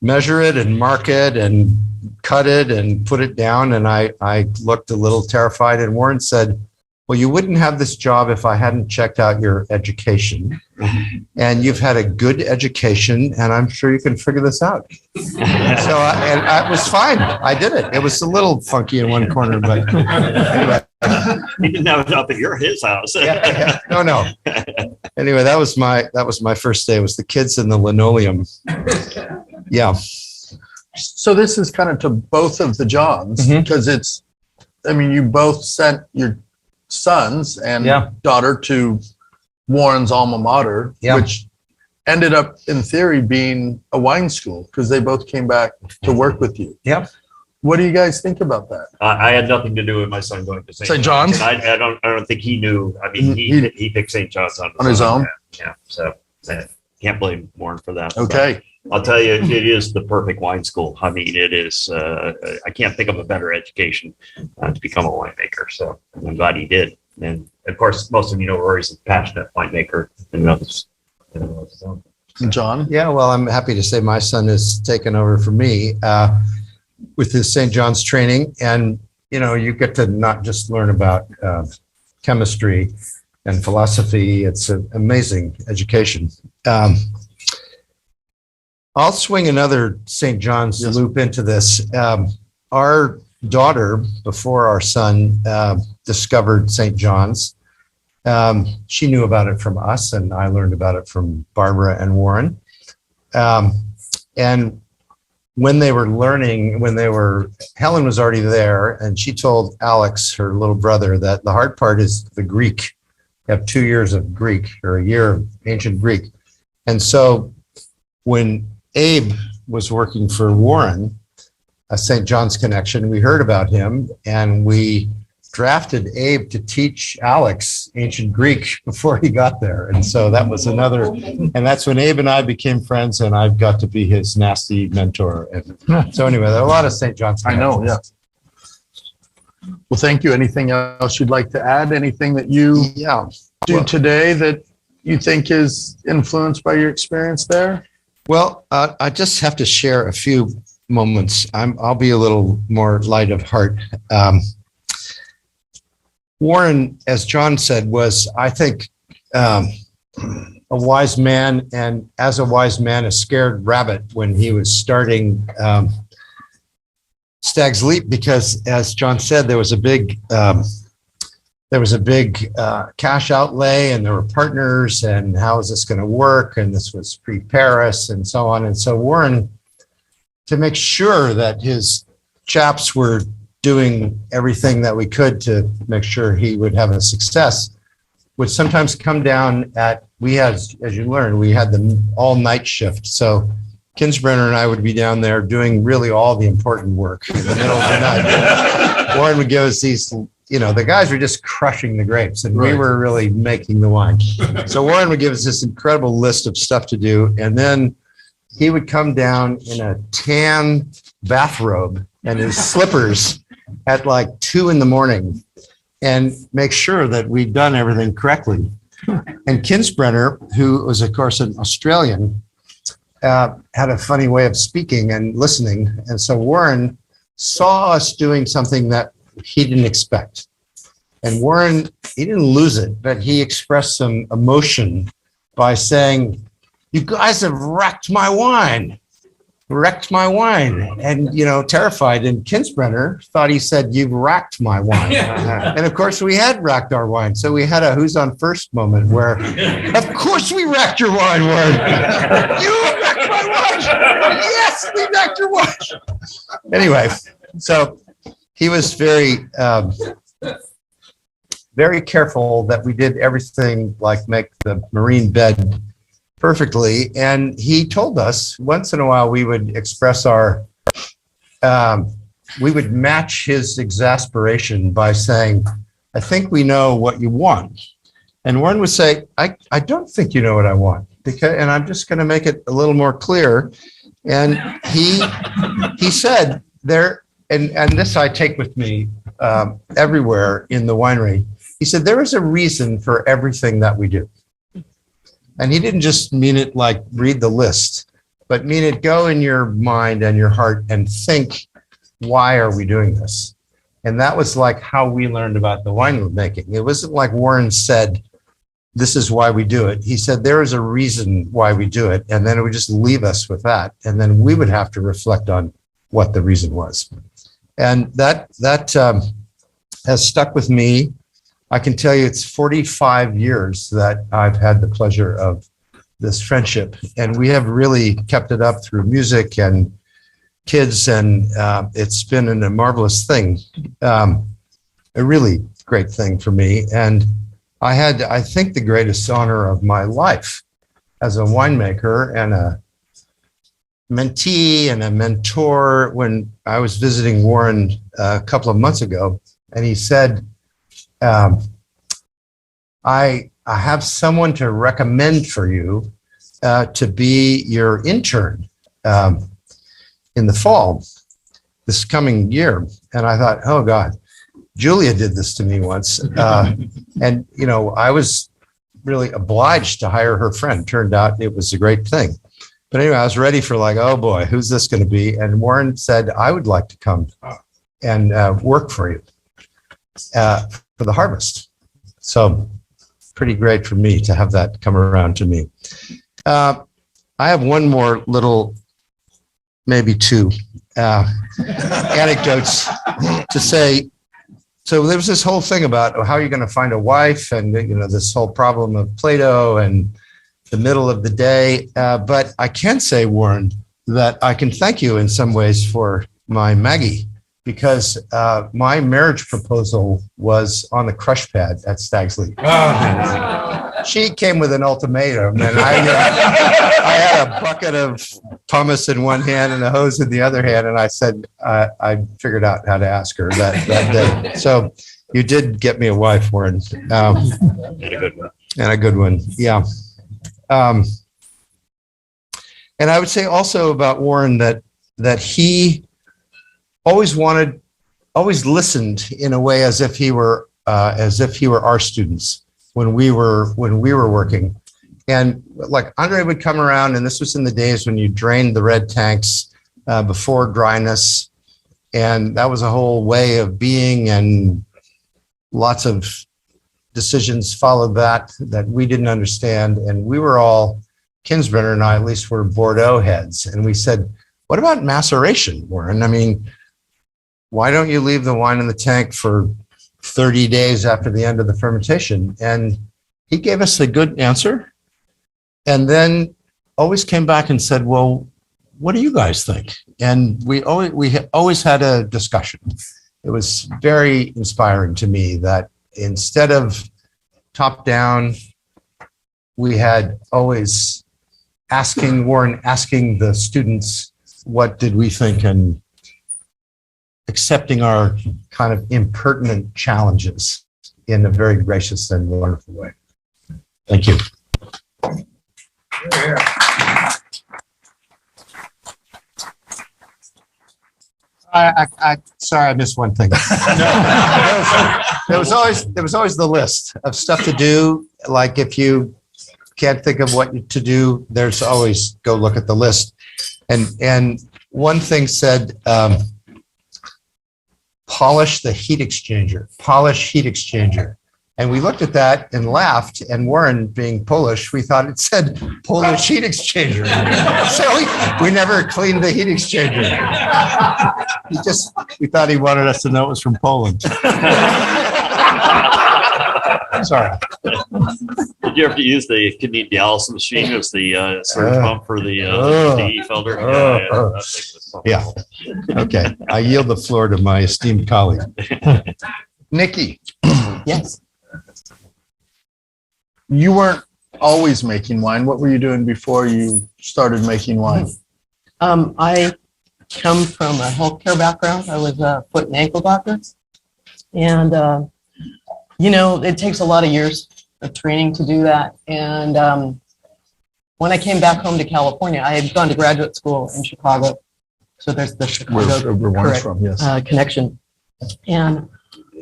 Speaker 6: measure it and mark it and cut it and put it down. And I looked a little terrified. And Warren said, well, you wouldn't have this job if I hadn't checked out your education. And you've had a good education, and I'm sure you can figure this out. So I was fine. I did it. It was a little funky in one corner, but anyway.
Speaker 4: You didn't have it up at his house.
Speaker 6: Yeah. No. Anyway, that was my first day. It was the kids in the linoleum. Yeah.
Speaker 2: So this is kind of to both of the Johns,
Speaker 6: Mhm.
Speaker 2: because you both sent your sons and
Speaker 6: Yeah.
Speaker 2: daughter to Warren's alma mater,
Speaker 6: Yeah.
Speaker 2: which ended up in theory being a wine school, because they both came back to work with you.
Speaker 6: Yep.
Speaker 2: What do you guys think about that?
Speaker 4: I had nothing to do with my son going to
Speaker 2: St.
Speaker 4: St.
Speaker 2: John's?
Speaker 4: And I don't think he knew. I mean, he picked St. John's on
Speaker 2: his own?
Speaker 4: Yeah. So can't blame Warren for that.
Speaker 2: Okay.
Speaker 4: I'll tell you, it is the perfect wine school. I mean, it is, I can't think of a better education to become a winemaker. So I'm glad he did. And of course, most of you know Rory's a passionate winemaker and knows.
Speaker 2: John?
Speaker 6: Yeah, well, I'm happy to say my son has taken over for me with his St. John's training. And, you know, you get to not just learn about chemistry and philosophy. It's an amazing education. I'll swing another St. John's loop into this. Our daughter, before our son discovered St. John's, she knew about it from us, and I learned about it from Barbara and Warren. And when they were learning, Helen was already there, and she told Alex, her little brother, that the hard part is the Greek. You have 2 years of Greek, or a year of ancient Greek. And so when Abe was working for Warren, a St. John's connection, we heard about him, and we drafted Abe to teach Alex ancient Greek before he got there. And so that was another, and that's when Abe and I became friends, and I've got to be his nasty mentor. And so anyway, there are a lot of St. John's connections.
Speaker 2: I know, yeah. Well, thank you. Anything else you'd like to add? Anything that you do today that you think is influenced by your experience there?
Speaker 6: Well, I just have to share a few moments. I'll be a little more light of heart. Warren, as John said, was, I think, a wise man, and as a wise man, a scared rabbit when he was starting Stag's Leap, because, as John said, there was a big cash outlay, and there were partners, and how is this going to work? And this was pre-Paris and so on. And so Warren, to make sure that his chaps were doing everything that we could to make sure he would have a success, would sometimes come down we had, as you learned, we had the all night shift. So Kinsbrenner and I would be down there doing really all the important work in the middle of the night. Warren would give us these, you know, the guys were just crushing the grapes, and we were really making the wine. So Warren would give us this incredible list of stuff to do. And then he would come down in a tan bathrobe and his slippers at like 2 a.m. and make sure that we'd done everything correctly. And Kinsbrenner, who was, of course, an Australian, had a funny way of speaking and listening. And so Warren saw us doing something that he didn't expect. And Warren, he didn't lose it, but he expressed some emotion by saying, "You guys have wrecked my wine. And, you know, terrified. And Kinsbrenner thought he said, "You've racked my wine." And of course we had racked our wine. So we had a who's on first moment where, of course we racked your wine, Warren. You wrecked my wine. Yes, we wrecked your wine. Anyway, so he was very, very careful that we did everything like make the marine bed perfectly. And he told us once in a while we would express we would match his exasperation by saying, "I think we know what you want." And Warren would say, I don't think you know what I want, and I'm just going to make it a little more clear. And he said there, and this I take with me everywhere in the winery. He said, there is a reason for everything that we do. And he didn't just mean it like read the list, but mean it go in your mind and your heart and think, why are we doing this? And that was like how we learned about the wine making. It wasn't like Warren said, this is why we do it. He said, there is a reason why we do it. And then it would just leave us with that. And then we would have to reflect on what the reason was. And that has stuck with me. I can tell you it's 45 years that I've had the pleasure of this friendship. And we have really kept it up through music and kids. And it's been a marvelous thing, a really great thing for me. And I had, I think, the greatest honor of my life as a winemaker and a mentee and a mentor when I was visiting Warren a couple of months ago. And he said, I have someone to recommend for you to be your intern in the fall this coming year. And I thought, oh God, Julia did this to me once. And, you know, I was really obliged to hire her friend. Turned out it was a great thing. But anyway, I was ready for like, oh boy, who's this going to be? And Warren said, I would like to come and work for you for the harvest. So pretty great for me to have that come around to me. I have one more little, maybe two anecdotes to say. So there was this whole thing about how you're going to find a wife, and you know, this whole problem of Plato and the middle of the day. But I can say, Warren, that I can thank you in some ways for my Maggie, because my marriage proposal was on the crush pad at Stag's Leap. She came with an ultimatum, and I had a bucket of pumice in one hand and a hose in the other hand, and I said I figured out how to ask her that day. So you did get me a wife, Warren, and a good one. And a good one, yeah. And I would say also about Warren that he always listened in a way as if he were our students when we were working. And like Andre would come around, and this was in the days when you drained the red tanks before dryness. And that was a whole way of being, and lots of decisions followed that we didn't understand. And we were all, Kinsbrenner and I at least, were Bordeaux heads. And we said, what about maceration, Warren? I mean, why don't you leave the wine in the tank for 30 days after the end of the fermentation? And he gave us a good answer, and then always came back and said, well, what do you guys think? And we always had a discussion. It was very inspiring to me that instead of top down, we had always Warren asking the students, what did we think, and accepting our kind of impertinent challenges in a very gracious and wonderful way. Thank you. Sorry, I missed one thing. There was always the list of stuff to do. Like if you can't think of what to do, there's always go look at the list. And one thing said, polish heat exchanger. And we looked at that and laughed, and Warren, being Polish, we thought it said Polish heat exchanger. So we never cleaned the heat exchanger. We thought he wanted us to know it was from Poland. Sorry.
Speaker 4: Did you ever use the kidney dialysis machine as the surge pump for the DE filter?
Speaker 6: Yeah. Okay. I yield the floor to my esteemed colleague.
Speaker 2: Nicki,
Speaker 7: Yes.
Speaker 2: you weren't always making wine. What were you doing before you started making wine?
Speaker 7: I come from a healthcare background. I was a foot and ankle doctor. And, it takes a lot of years of training to do that. And when I came back home to California, I had gone to graduate school in Chicago. So there's the Chicago
Speaker 2: Where Warren's from, yes.
Speaker 7: connection. And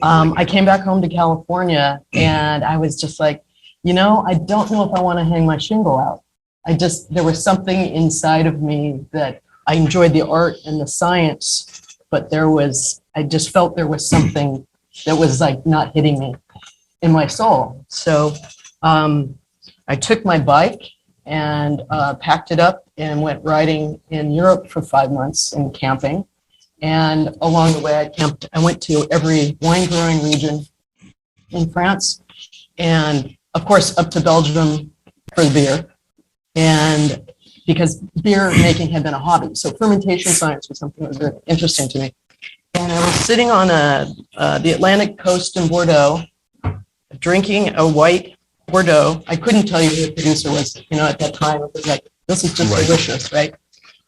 Speaker 7: I came back home to California, and I was just like, I don't know if I want to hang my shingle out. There was something inside of me that I enjoyed the art and the science, but I just felt there was something that was like not hitting me in my soul. So I took my bike and packed it up and went riding in Europe for 5 months and camping. And along the way, I went to every wine growing region in France, and of course up to Belgium for the beer. And because beer making had been a hobby, so fermentation science was something that was very interesting to me. And I was sitting on the Atlantic coast in Bordeaux, drinking a white Bordeaux. I couldn't tell you who the producer was, at that time. It was like, this is just delicious, right?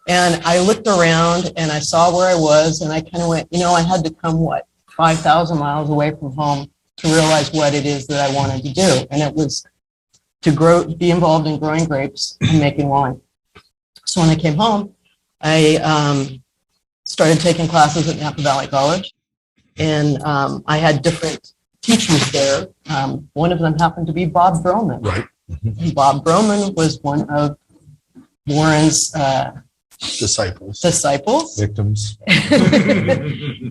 Speaker 7: And I looked around and I saw where I was, and I kind of went, I had to come, 5,000 miles away from home to realize what it is that I wanted to do. And it was to be involved in growing grapes and making wine. So when I came home, I started taking classes at Napa Valley College, and I had different teachers there. One of them happened to be Bob Broman.
Speaker 2: Right.
Speaker 7: And Bob Broman was one of Warren's
Speaker 2: Disciples.
Speaker 6: Victims.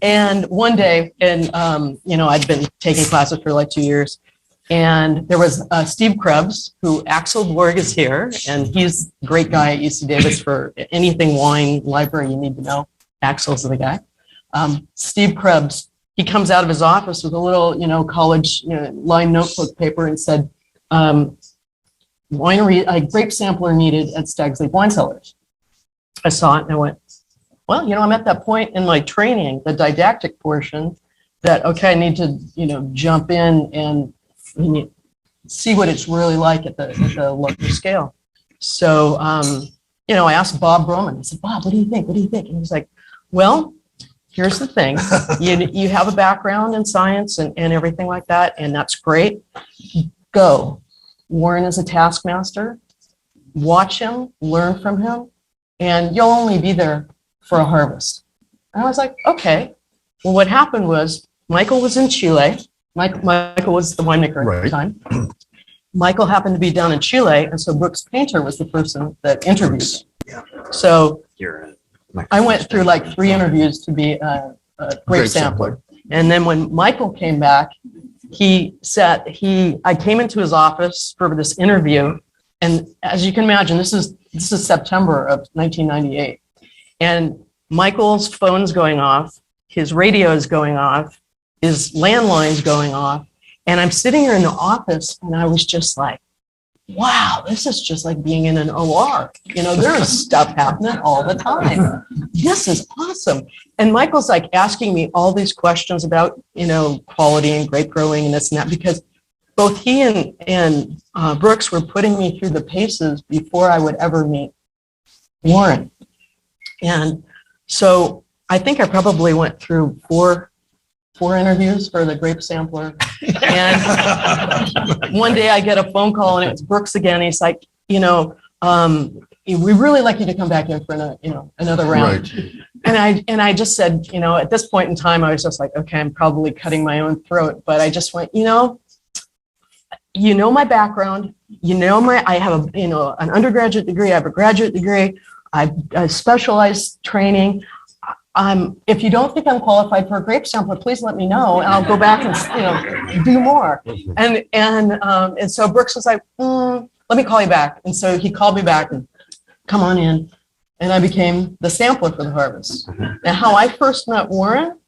Speaker 7: And one day, and I'd been taking classes for like 2 years, and there was Steve Krebs, who Axel Borg is here, and he's a great guy at UC Davis for anything wine library you need to know. Axel's the guy. Steve Krebs, he comes out of his office with a little, college line notebook paper and said, winery, a grape sampler needed at Stag's Leap Wine Cellars. I saw it and I went, well, I'm at that point in my training, the didactic portion, that, okay, I need to, jump in and see what it's really like at the local scale. So, I asked Bob Broman, I said, Bob, what do you think? What do you think? And he was like, well, here's the thing. You have a background in science and everything like that, and that's great. Go. Warren is a taskmaster. Watch him, learn from him, and you'll only be there for a harvest. And I was like, okay. Well, what happened was Michael was in Chile. Michael was the winemaker at the time. Michael happened to be down in Chile, and so Brooks Painter was the person that interviewed him. So I went through like 3 interviews to be a grape sampler. And then when Michael came back, I came into his office for this interview. And as you can imagine, this is September of 1998. And Michael's phone's going off, his radio is going off, his landline's going off. And I'm sitting here in the office and I was just like, wow, this is just like being in an OR. There is stuff happening all the time. This is awesome. And Michael's like asking me all these questions about, quality and grape growing and this and that, because both he and Brooks were putting me through the paces before I would ever meet Warren. And so I think I probably went through four interviews for the grape sampler. And one day I get a phone call and it's Brooks again. He's like, we really like you to come back in for another round. Right. And I just said, at this point in time, I was just like, okay, I'm probably cutting my own throat. But I just went, my background, I have an undergraduate degree, I have a graduate degree, I specialized training. If you don't think I'm qualified for a grape sampler, please let me know, and I'll go back and do more. And so Brooks was like, let me call you back. And so he called me back and come on in, and I became the sampler for the harvest. Now, how I first met Warren,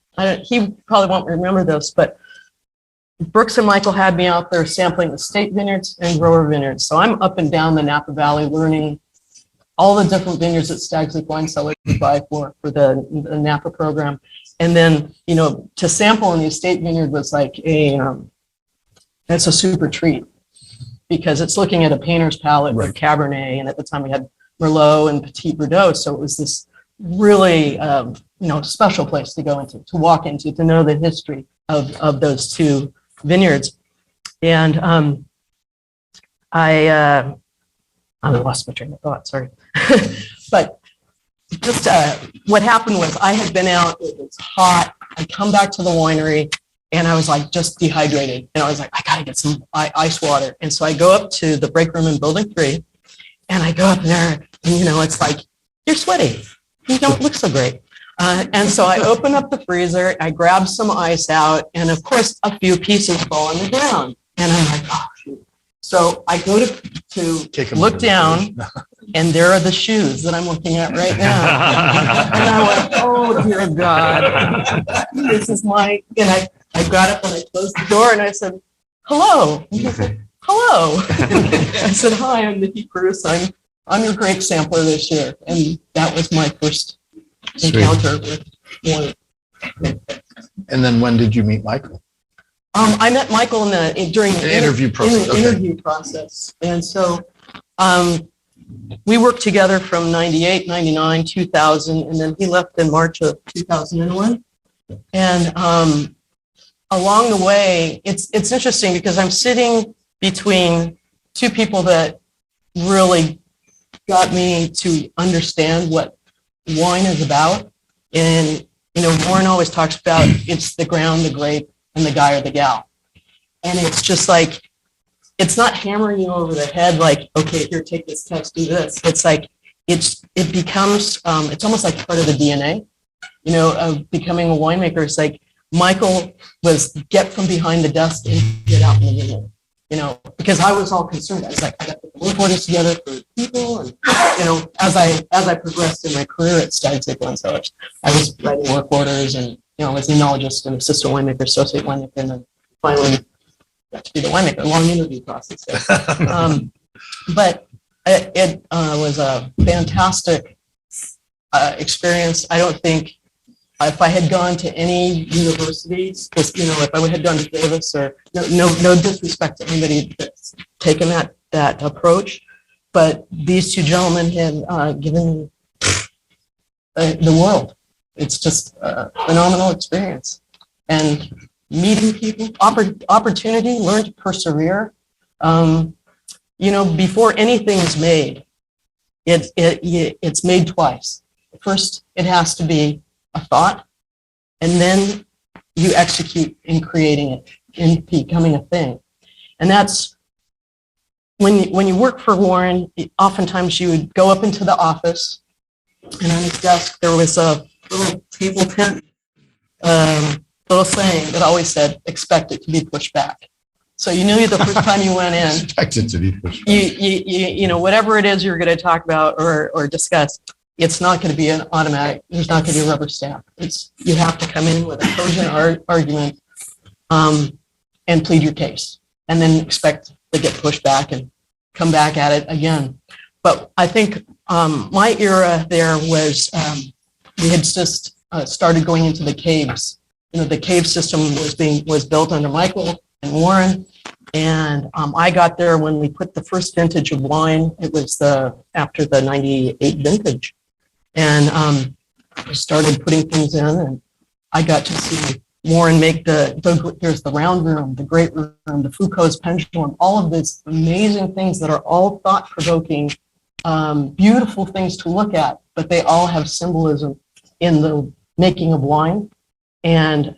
Speaker 7: he probably won't remember this, but Brooks and Michael had me out there sampling the state vineyards and grower vineyards. So I'm up and down the Napa Valley learning all the different vineyards that Stag's Leap Wine Cellars buy for the Napa program. And then, to sample in the estate vineyard was like it's a super treat, because it's looking at a painter's palette with Cabernet. And at the time we had Merlot and Petit Verdot. So it was this really, special place to go into, to walk into, to know the history of those 2 vineyards. And I lost my train of thought, sorry. But just what happened was I had been out, it was hot, I come back to the winery and I was like just dehydrated. And I was like, I gotta get some ice water. And so I go up to the break room in building 3 and I go up there and it's like, you're sweaty, you don't look so great. And so I open up the freezer, I grab some ice out, and of course a few pieces fall on the ground. And I'm like, oh, shoot. So I go to look down, and there are the shoes that I'm looking at right now. And I went, oh, dear God, this is my, and I got up and I closed the door and I said, hello. And he said, hello. I said, hi, I'm Nicki Pruss. I'm your grape sampler this year. And that was my first encounter with Warren.
Speaker 2: And then when did you meet Michael?
Speaker 7: I met Michael during the
Speaker 2: interview process.
Speaker 7: Interview process. And so we worked together from 98, 99, 2000, and then he left in March of 2001. And along the way, it's interesting because I'm sitting between 2 people that really got me to understand what wine is about. And, Warren always talks about it's the ground, the grape, and the guy or the gal. And it's just like, it's not hammering you over the head like, okay, here, take this test, do this. It's like, it becomes, it's almost like part of the DNA, of becoming a winemaker. It's like Michael was get from behind the desk and get out in the vineyard, because I was all concerned. I was like, I got to put the work orders together for people. And, as I progressed in my career at Stag, Cellars, I was writing work orders and, I was enologist and assistant winemaker, associate winemaker, and then finally got to be the winemaker, a long interview process. But it was a fantastic experience. I don't think if I had gone to any universities, because if I had gone to Davis, or no disrespect to anybody that's taken that approach, but these two gentlemen have given me the world. It's just a phenomenal experience, and meeting people, opportunity, learn to persevere. Before anything is made, it's made twice. First, it has to be a thought, and then you execute in creating it, in becoming a thing. And that's when you work for Warren, oftentimes you would go up into the office, and on his desk there was a little table tent, little saying that always said, expect it to be pushed back. So you knew the first time you went in,
Speaker 6: Expected to be pushed.
Speaker 7: whatever it is you're going to talk about or discuss, it's not going to be an automatic. There's not going to be a rubber stamp. You have to come in with a cogent argument and plead your case, and then expect to get pushed back and come back at it again. But I think my era there was we had just started going into the caves. The cave system was built under Michael and Warren. And I got there when we put the first vintage of wine. It was after the 98 vintage. And I started putting things in, and I got to see Warren make there's the round room, the great room, the Foucault's pendulum, all of these amazing things that are all thought-provoking, beautiful things to look at, but they all have symbolism in the making of wine. And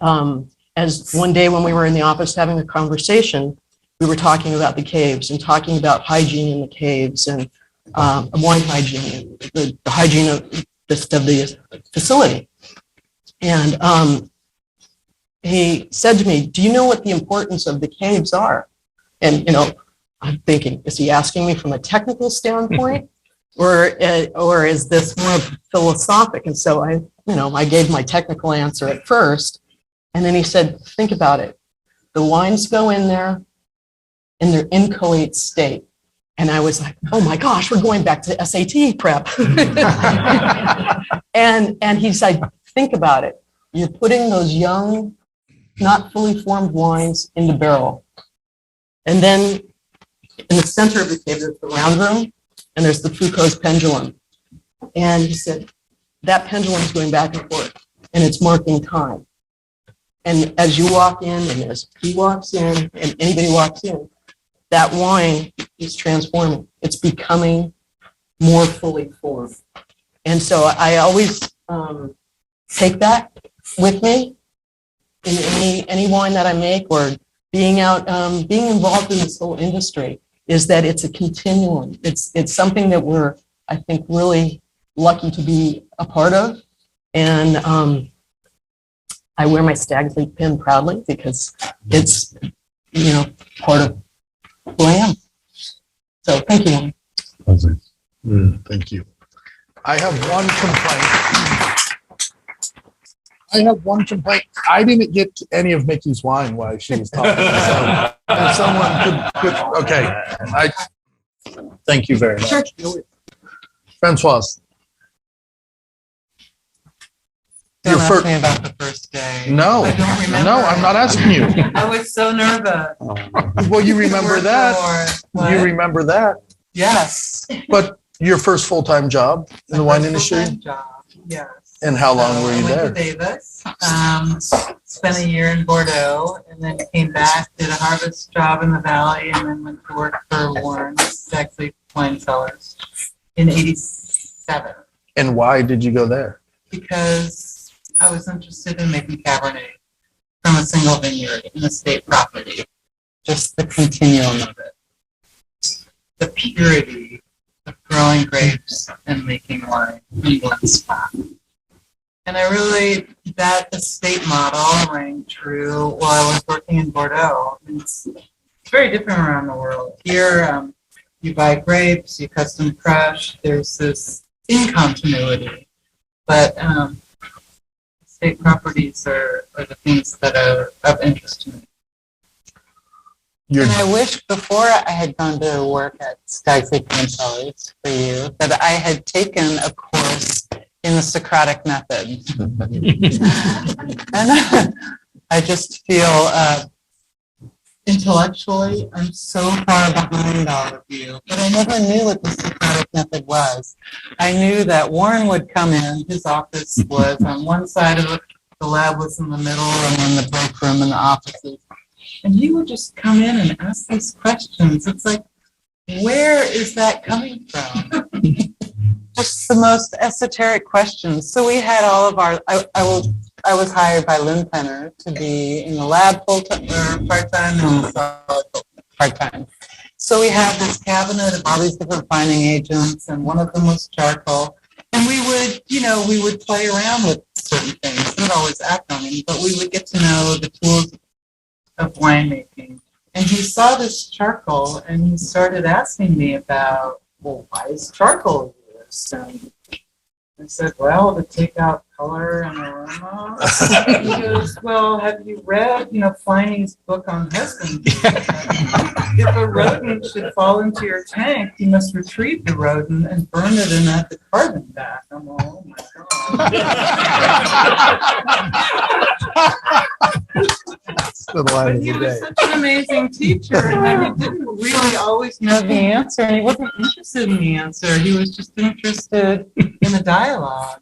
Speaker 7: as one day when we were in the office having a conversation, we were talking about the caves and talking about hygiene in the caves and wine hygiene, the hygiene of the facility. And he said to me, do you know what the importance of the caves are? And, I'm thinking, is he asking me from a technical standpoint or is this more philosophic? And so I gave my technical answer at first. And then he said, think about it. The wines go in there in their inchoate state. And I was like, oh my gosh, we're going back to SAT prep. and he said, think about it. You're putting those young, not fully formed wines in the barrel. And then in the center of the cave, there's the round room, and there's the Foucault's pendulum. And he said, that pendulum is going back and forth, and it's marking time. And as you walk in, and as he walks in, and anybody walks in, that wine is transforming. It's becoming more fully formed. And so I always take that with me in any wine that I make, or being out, being involved in this whole industry, is that it's a continuum. It's something that we're, I think, really lucky to be a part of. And I wear my Stag Leap pin proudly because it's, part of who I am. So thank you.
Speaker 2: Thank you. I have one complaint. I didn't get any of Mickey's wine while she was talking. So if someone could okay. Thank you very much.
Speaker 7: Sure.
Speaker 2: Françoise.
Speaker 8: Don't
Speaker 2: Your
Speaker 8: ask
Speaker 2: first,
Speaker 8: me about the first day.
Speaker 2: no,
Speaker 8: I don't remember.
Speaker 2: no, I'm not asking you.
Speaker 8: I was so nervous.
Speaker 2: Well, you remember that.
Speaker 8: What?
Speaker 2: You remember that.
Speaker 8: Yes.
Speaker 2: But your first full-time job in the wine
Speaker 8: My
Speaker 2: industry?
Speaker 8: full-time job, yes.
Speaker 2: And how long were you
Speaker 8: I
Speaker 2: there?
Speaker 8: went to Davis, spent a year in Bordeaux, and then came back, did a harvest job in the valley, and then went to work for Warren, actually Wine Cellars, in '87.
Speaker 2: And why did you go there?
Speaker 8: because I was interested in making Cabernet from a single vineyard in a state property. Just the continuum of it. The purity of growing grapes and making wine in one spot. And I really, that estate model rang true while I was working in Bordeaux. It's very different around the world. Here, you buy grapes, you custom crush, there's this incontinuity. But estate properties are the things that are of interest to me.
Speaker 2: You're,
Speaker 8: And I wish before I had gone to work at Stag and Cellars for you, that I had taken a course in the Socratic method. And I just feel intellectually, I'm so far behind all of you, but I never knew what the Socratic method was. I knew that Warren would come in, his office was on one side of it, the lab was in the middle, and then the break room and the offices. And he would just come in and ask these questions. It's like, where is that coming from? Just the most esoteric questions. So we had all of our, I was hired by Lynn Penner to be in the lab full-time or part-time and part-time. So we had this cabinet of all these different fining agents, and one of them was charcoal. And we would, we would play around with certain things. We would always act on them, but we would get to know the tools of winemaking. And he saw this charcoal, and he started asking me about, well, why is charcoal used? And I said, well, to take out color and aroma. He goes, well, have you read, Pliny's book on husbandry? If a rodent should fall into your tank, you must retrieve the rodent and burn it and add the carbon back. I'm all, oh my God. But he was such an amazing teacher, and he didn't really always know the answer, and he wasn't interested in the answer. He was just interested in the dialogue.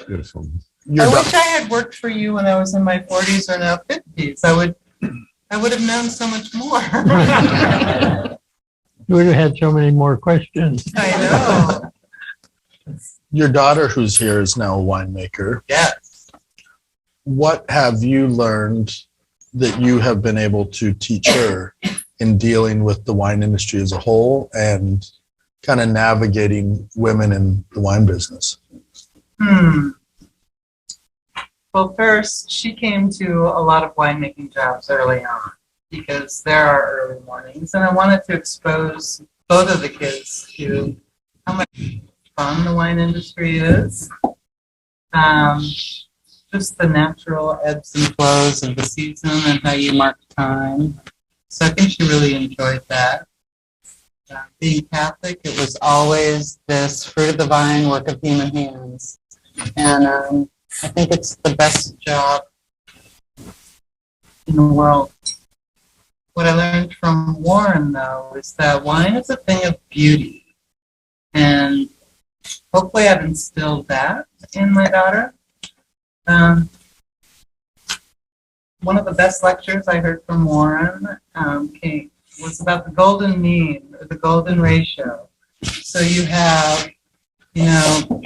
Speaker 6: Beautiful.
Speaker 8: I wish I had worked for you when I was in my 40s or now 50s. I would have known so much more.
Speaker 5: You would have had so many more questions.
Speaker 8: I know.
Speaker 2: your daughter who's here is now a winemaker.
Speaker 8: Yes.
Speaker 2: What have you learned that you have been able to teach her in dealing with the wine industry as a whole and kind of navigating women in the wine business?
Speaker 8: Well, first, she came to a lot of winemaking jobs early on because there are early mornings, and I wanted to expose both of the kids to how much fun the wine industry is. Just the natural ebbs and flows of the season and how you mark time. So I think she really enjoyed that. Being Catholic, it was always this fruit of the vine, work of human hands. And I think it's the best job in the world. What I learned from Warren, though, is that wine is a thing of beauty. And hopefully I've instilled that in my daughter. One of the best lectures I heard from Warren was about the golden mean, or the golden ratio. So you have,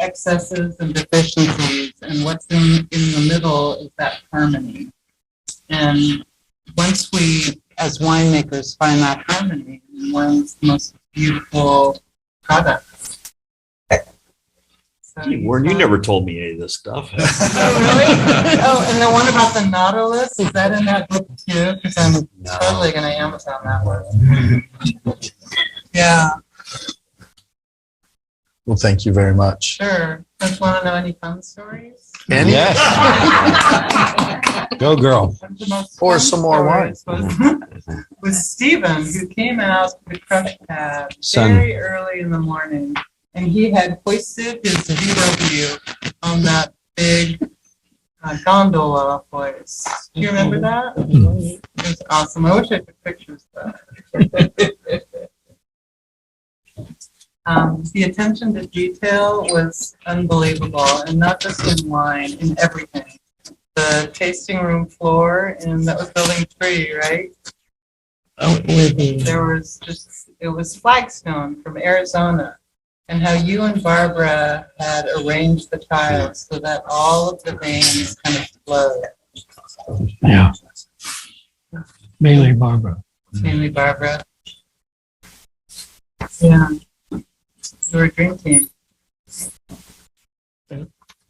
Speaker 8: excesses and deficiencies, and what's in the middle is that harmony. And once we, as winemakers, find that harmony, wine's the most beautiful product.
Speaker 4: Warren, you never told me any of this stuff.
Speaker 8: Oh, really? Oh, and the one about the Nautilus, is that in that book too? Because I'm totally going to Amazon that one. Yeah.
Speaker 2: Well, thank you very much.
Speaker 8: Sure. Don't you want to know any fun stories?
Speaker 2: Any?
Speaker 6: Yes. Go, girl.
Speaker 8: The most
Speaker 2: Pour
Speaker 8: fun
Speaker 2: some more wine.
Speaker 8: stories was Stephen, who came out to the crush pad
Speaker 6: Son.
Speaker 8: very early in the morning, and he had hoisted his VW on that big gondola hoist. Do you remember that? It was awesome. I wish I took pictures of that. The attention to detail was unbelievable, and not just in wine, in everything. The tasting room floor, and that was building 3, right? There was it was flagstone from Arizona. and how you and Barbara had arranged the tiles so that all of the veins kind of flowed.
Speaker 5: Yeah. Mainly Barbara.
Speaker 8: Mainly Barbara. Yeah. You were a dream team.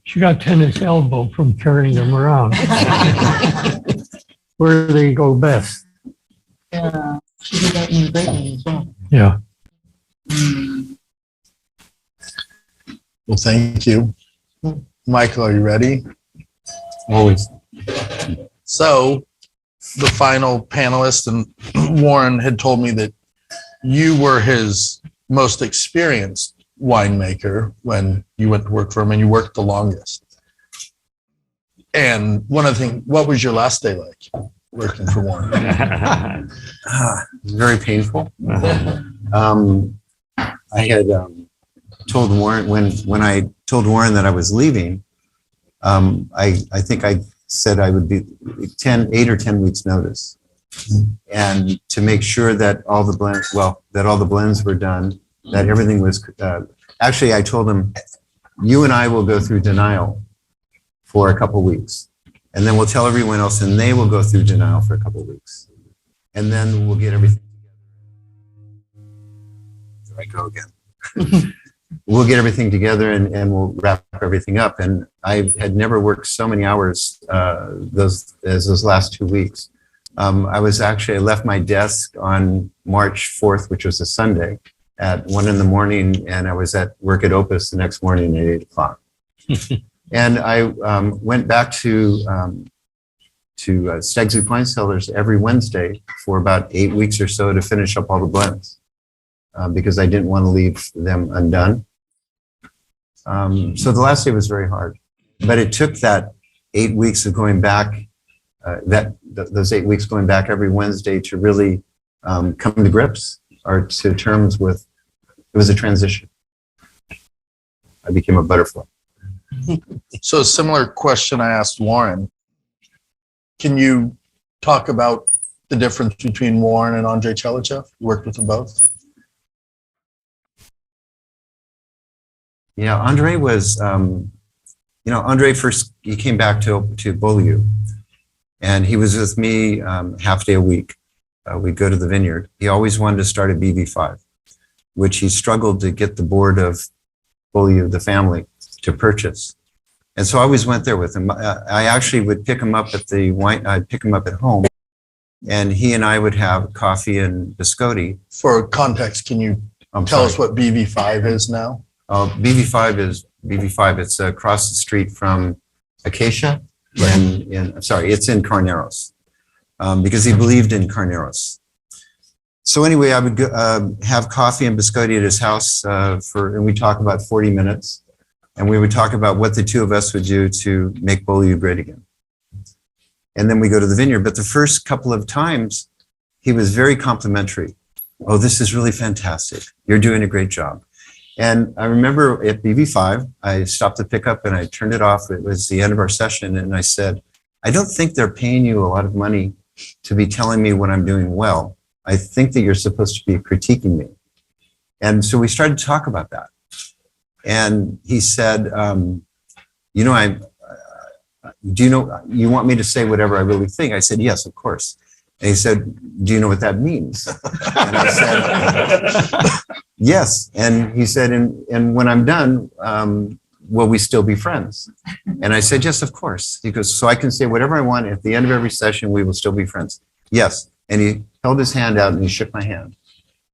Speaker 5: She got tennis elbow from carrying them around. Where do they go best?
Speaker 8: Yeah. She did that in the great one as well.
Speaker 5: Yeah.
Speaker 2: Well, thank you. Michael, are you ready?
Speaker 6: Always.
Speaker 2: So the final panelist, and Warren had told me that you were his most experienced winemaker when you went to work for him, and you worked the longest. And one of the things, what was your last day like working for Warren?
Speaker 6: Very painful. I had told Warren, when I told Warren that I was leaving, I think I said I would be 8 or 10 weeks notice. And to make sure that all the blends were done, that everything was, actually I told him, you and I will go through denial for a couple weeks. And then we'll tell everyone else and they will go through denial for a couple weeks. And then we'll get everything together. There I go again. We'll get everything together and we'll wrap everything up. And I had never worked so many hours those last 2 weeks. I left my desk on March 4th, which was a Sunday, at 1 a.m, and I was at work at Opus the next morning at 8 o'clock. And I went back to Stag's Wine Cellars every Wednesday for about 8 weeks or so to finish up all the blends because I didn't want to leave them undone. So the last day was very hard, but it took that 8 weeks of going back, those 8 weeks going back every Wednesday to really come to grips or to terms with, it was a transition. I became a butterfly.
Speaker 2: So a similar question I asked Warren. Can you talk about the difference between Warren and Andrei Chelichev? You worked with them both?
Speaker 6: Yeah, Andrei was, Andrei first, he came back to Beaulieu, and he was with me half day a week. We'd go to the Vineyard. He always wanted to start a BV5, which he struggled to get the board of Beaulieu, the family, to purchase. And so I always went there with him. I actually would pick him up I'd pick him up at home, and he and I would have coffee and biscotti.
Speaker 2: For context, can you tell us what BV5 is now? BV5, it's across the street from Acacia. It's in Carneros, because he believed in Carneros. So anyway, I would go, have coffee and biscotti at his house and we'd talk about 40 minutes. And we would talk about what the two of us would do to make Beaulieu great again. And then we go to the Vineyard. But the first couple of times, he was very complimentary. Oh, this is really fantastic. You're doing a great job. And I remember at BV5, I stopped the pickup and I turned it off. It was the end of our session. And I said, I don't think they're paying you a lot of money to be telling me what I'm doing well. I think that you're supposed to be critiquing me. And so we started to talk about that. And he said, you want me to say whatever I really think? I said, yes, of course. And he said, do you know what that means? And I said, yes. And he said, and when I'm done, will we still be friends? And I said, yes, of course. He goes, so I can say whatever I want. At the end of every session, we will still be friends. Yes. And he held his hand out and he shook my hand.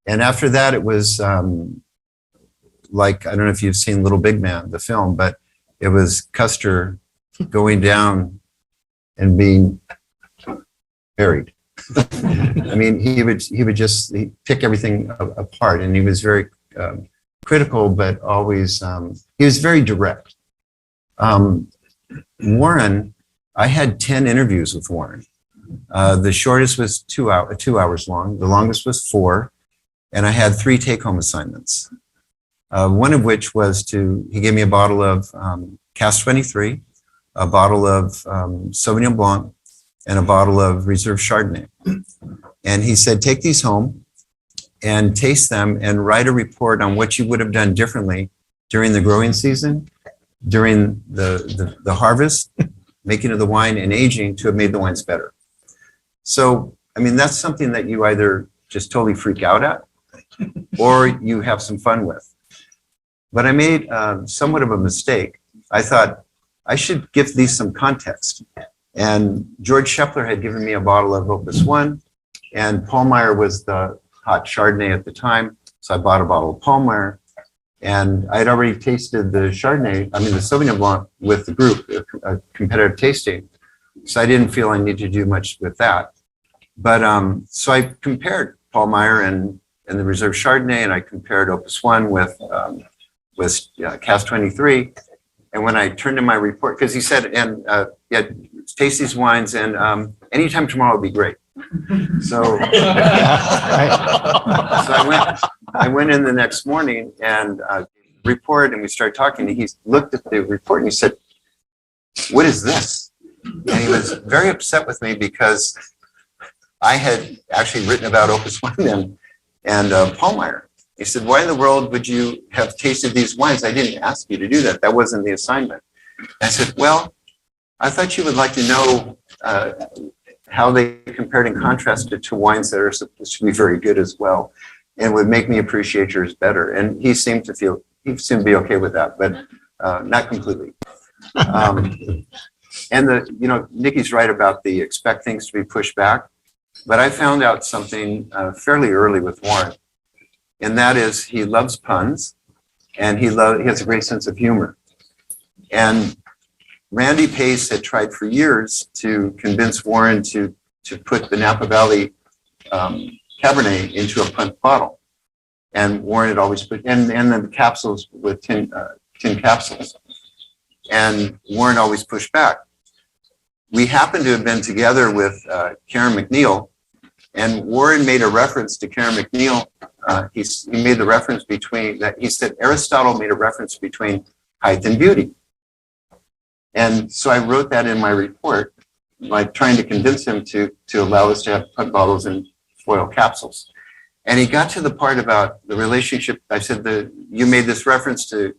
Speaker 2: And after that, it was like, I don't know if you've seen Little Big Man, the film, but it was Custer going down and being buried. I mean, he would just pick everything apart, and he was very critical, but always, he was very direct. Warren, I had 10 interviews with Warren. The shortest was 2 hours long. The longest was 4. And I had 3 take-home assignments. One of which was he gave me a bottle of Cask 23, a bottle of Sauvignon Blanc, and a bottle of Reserve Chardonnay. And he said, take these home
Speaker 6: and taste them and write a report on what you would have done differently during the growing season, during the harvest, making of the wine and aging to have made the wines better. So, I mean, that's something that you either just totally freak out at or you have some fun with. But I made somewhat of a mistake. I thought I should give these some context. And George Scheffler had given me a bottle of Opus 1, and Paulmeyer was the hot Chardonnay at the time. So I bought a bottle of Paulmeyer, and I'd already tasted the Chardonnay, the Sauvignon Blanc with the group, a competitive tasting. So I didn't feel I needed to do much with that. But so I compared Paulmeyer and the Reserve Chardonnay, and I compared Opus 1 with Cask 23. And when I turned in my report, because he said, yeah, taste these wines, and anytime tomorrow would be great. So, I went in the next morning and report, and we started talking. And he looked at the report and he said, "What is this?" And he was very upset with me because I had actually written about Opus 1 and Paulmeyer. He said, "Why in the world would you have tasted these wines? I didn't ask you to do that. That wasn't the assignment." I said, "Well, I thought you would like to know how they compared and contrasted to wines that are supposed to be very good as well, and would make me appreciate yours better." And he seemed to be okay with that, but not completely. And Nicki's right about the expect things to be pushed back, but I found out something fairly early with Warren. And that is, he loves puns, and he has a great sense of humor. And Randy Pace had tried for years to convince Warren to put the Napa Valley Cabernet into a punt bottle. And Warren had always put, and then the capsules with tin capsules. And Warren always pushed back. We happened to have been together with Karen McNeil, and Warren made a reference to Karen McNeil. He made the reference between that. He said Aristotle made a reference between height and beauty. And so I wrote that in my report, like trying to convince him to allow us to have punt bottles and foil capsules. And he got to the part about the relationship. I said you made this reference to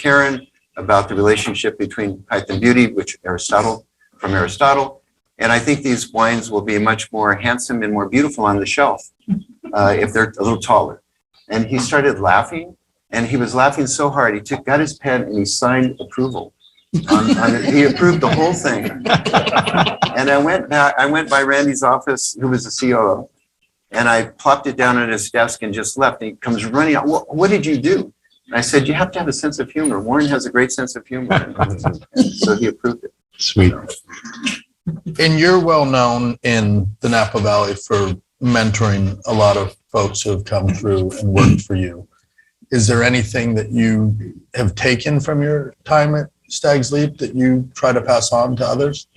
Speaker 6: Karen about the relationship between height and beauty, which from Aristotle. And I think these wines will be much more handsome and more beautiful on the shelf if they're a little taller. And he started laughing, and he was laughing so hard, he got his pen and he signed approval. He approved the whole thing. And I went by Randy's office, who was the COO, and I plopped it down on his desk and just left. And he comes running out. What did you do? And I said, "You have to have a sense of humor. Warren has a great sense of humor." And so he approved it.
Speaker 2: Sweet. And you're well known in the Napa Valley for mentoring a lot of folks who have come through and worked for you. Is there anything that you have taken from your time at Stag's Leap that you try to pass on to others?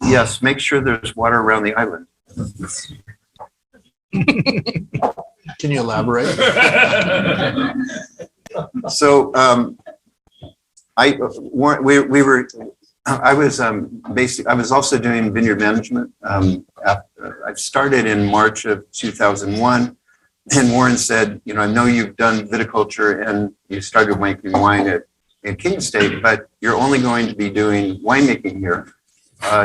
Speaker 6: Yes, make sure there's water around the island.
Speaker 2: Can you elaborate?
Speaker 6: So I was also doing vineyard management. I started in March of 2001. And Warren said, I know you've done viticulture and you started making wine at King State, but you're only going to be doing winemaking here.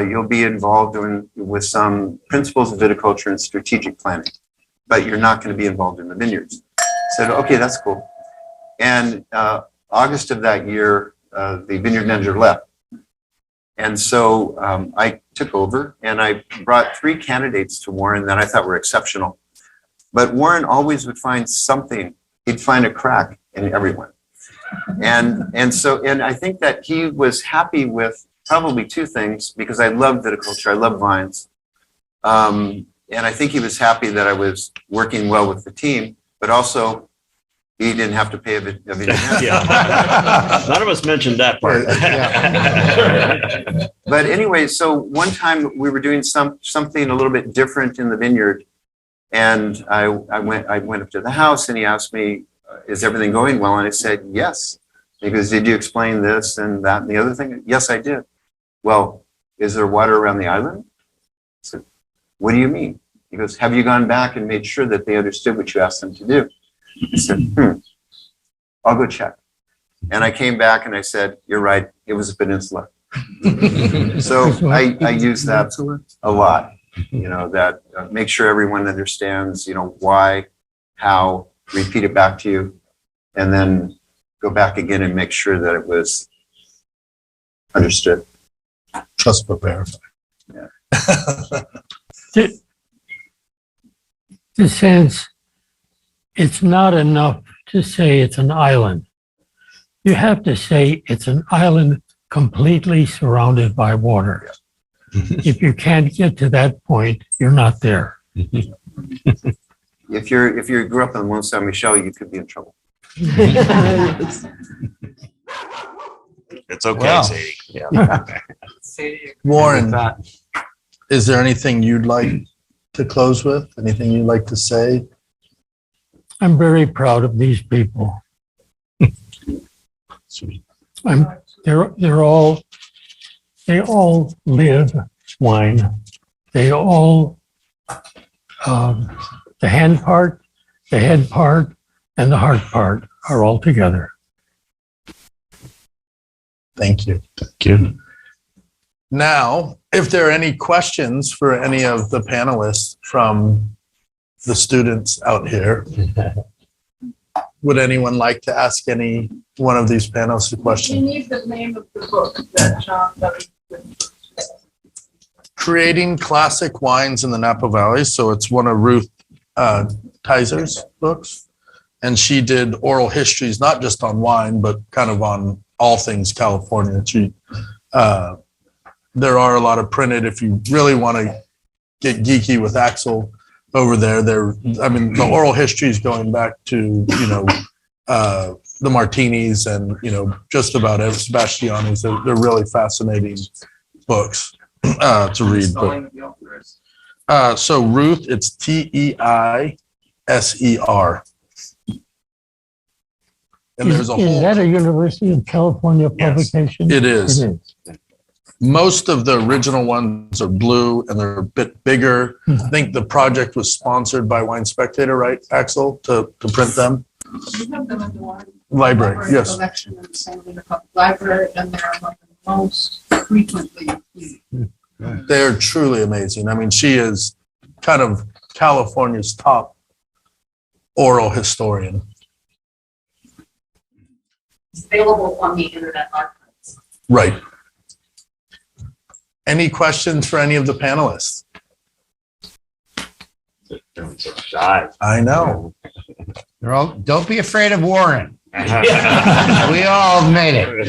Speaker 6: You'll be involved with some principles of viticulture and strategic planning, but you're not going to be involved in the vineyards. I said, okay, that's cool. And August of that year, the vineyard manager left. And so I took over, and I brought 3 candidates to Warren that I thought were exceptional. But Warren always would find something. He'd find a crack in everyone. And I think that he was happy with probably 2 things, because I love viticulture, I love vines. And I think he was happy that I was working well with the team, but also he didn't have to pay a vineyard.
Speaker 4: Yeah. None of us mentioned that part.
Speaker 6: But anyway, so one time we were doing something a little bit different in the vineyard. And I went up to the house, and he asked me, "Is everything going well?" And I said, "Yes." He goes, "Did you explain this and that and the other thing?" "Yes, I did." "Well, is there water around the island?" I said, "What do you mean?"
Speaker 9: He goes, have you gone back and made sure that they understood what you asked them to do? I said, I'll go check. And I came back and I said, you're right, it was a peninsula. So I use that a lot, you know, that make sure everyone understands, you know, why, how, repeat it back to you, and then go back again and make sure that it was understood.
Speaker 2: Trust but verify.
Speaker 9: Yeah.
Speaker 5: The sense, it's not enough to say it's an island. You have to say it's an island completely surrounded by water. If you can't get to that point, you're not there.
Speaker 9: If you grew up in Mont Saint Michel, you could be in trouble.
Speaker 4: It's okay,
Speaker 6: Well.
Speaker 4: Sadie.
Speaker 8: Sadie,
Speaker 2: Warren, is there anything you'd like to close with? Anything you'd like to say?
Speaker 5: I'm very proud of these people.
Speaker 2: Sweet.
Speaker 5: They all live wine. They all, the hand part, the head part, and the heart part are all together.
Speaker 2: Thank you.
Speaker 6: Thank you.
Speaker 2: Now, if there are any questions for any of the panelists from the students out here, would anyone like to ask any one of these panelists a
Speaker 1: You
Speaker 2: question?
Speaker 1: need the name of the book that John does.
Speaker 2: Creating Classic Wines in the Napa Valley. So it's one of Ruth Teiser's books. And she did oral histories, not just on wine, but kind of on all things California. There are a lot of printed, if you really want to get geeky with Axel over there, the oral histories going back to, the Martinis and, just about Sebastiani's. They're really fascinating books to read. So Ruth, it's Teiser. And there's a
Speaker 5: Is
Speaker 2: whole.
Speaker 5: that a University of California publication?
Speaker 2: It is.
Speaker 5: It is.
Speaker 2: Most of the original ones are blue and they're a bit bigger. I think the project was sponsored by Wine Spectator, right, Axel, to print them?
Speaker 1: We have them in the
Speaker 2: Library, yes.
Speaker 1: collection in the San Diego Public Library, and they're among the most frequently used.
Speaker 2: They're truly amazing. I mean, she is kind of California's top oral historian.
Speaker 1: It's available on the Internet Archives.
Speaker 2: Right. Any questions for any of the panelists?
Speaker 4: They're so shy.
Speaker 2: I know.
Speaker 6: They're all, don't be afraid of Warren. We all made it.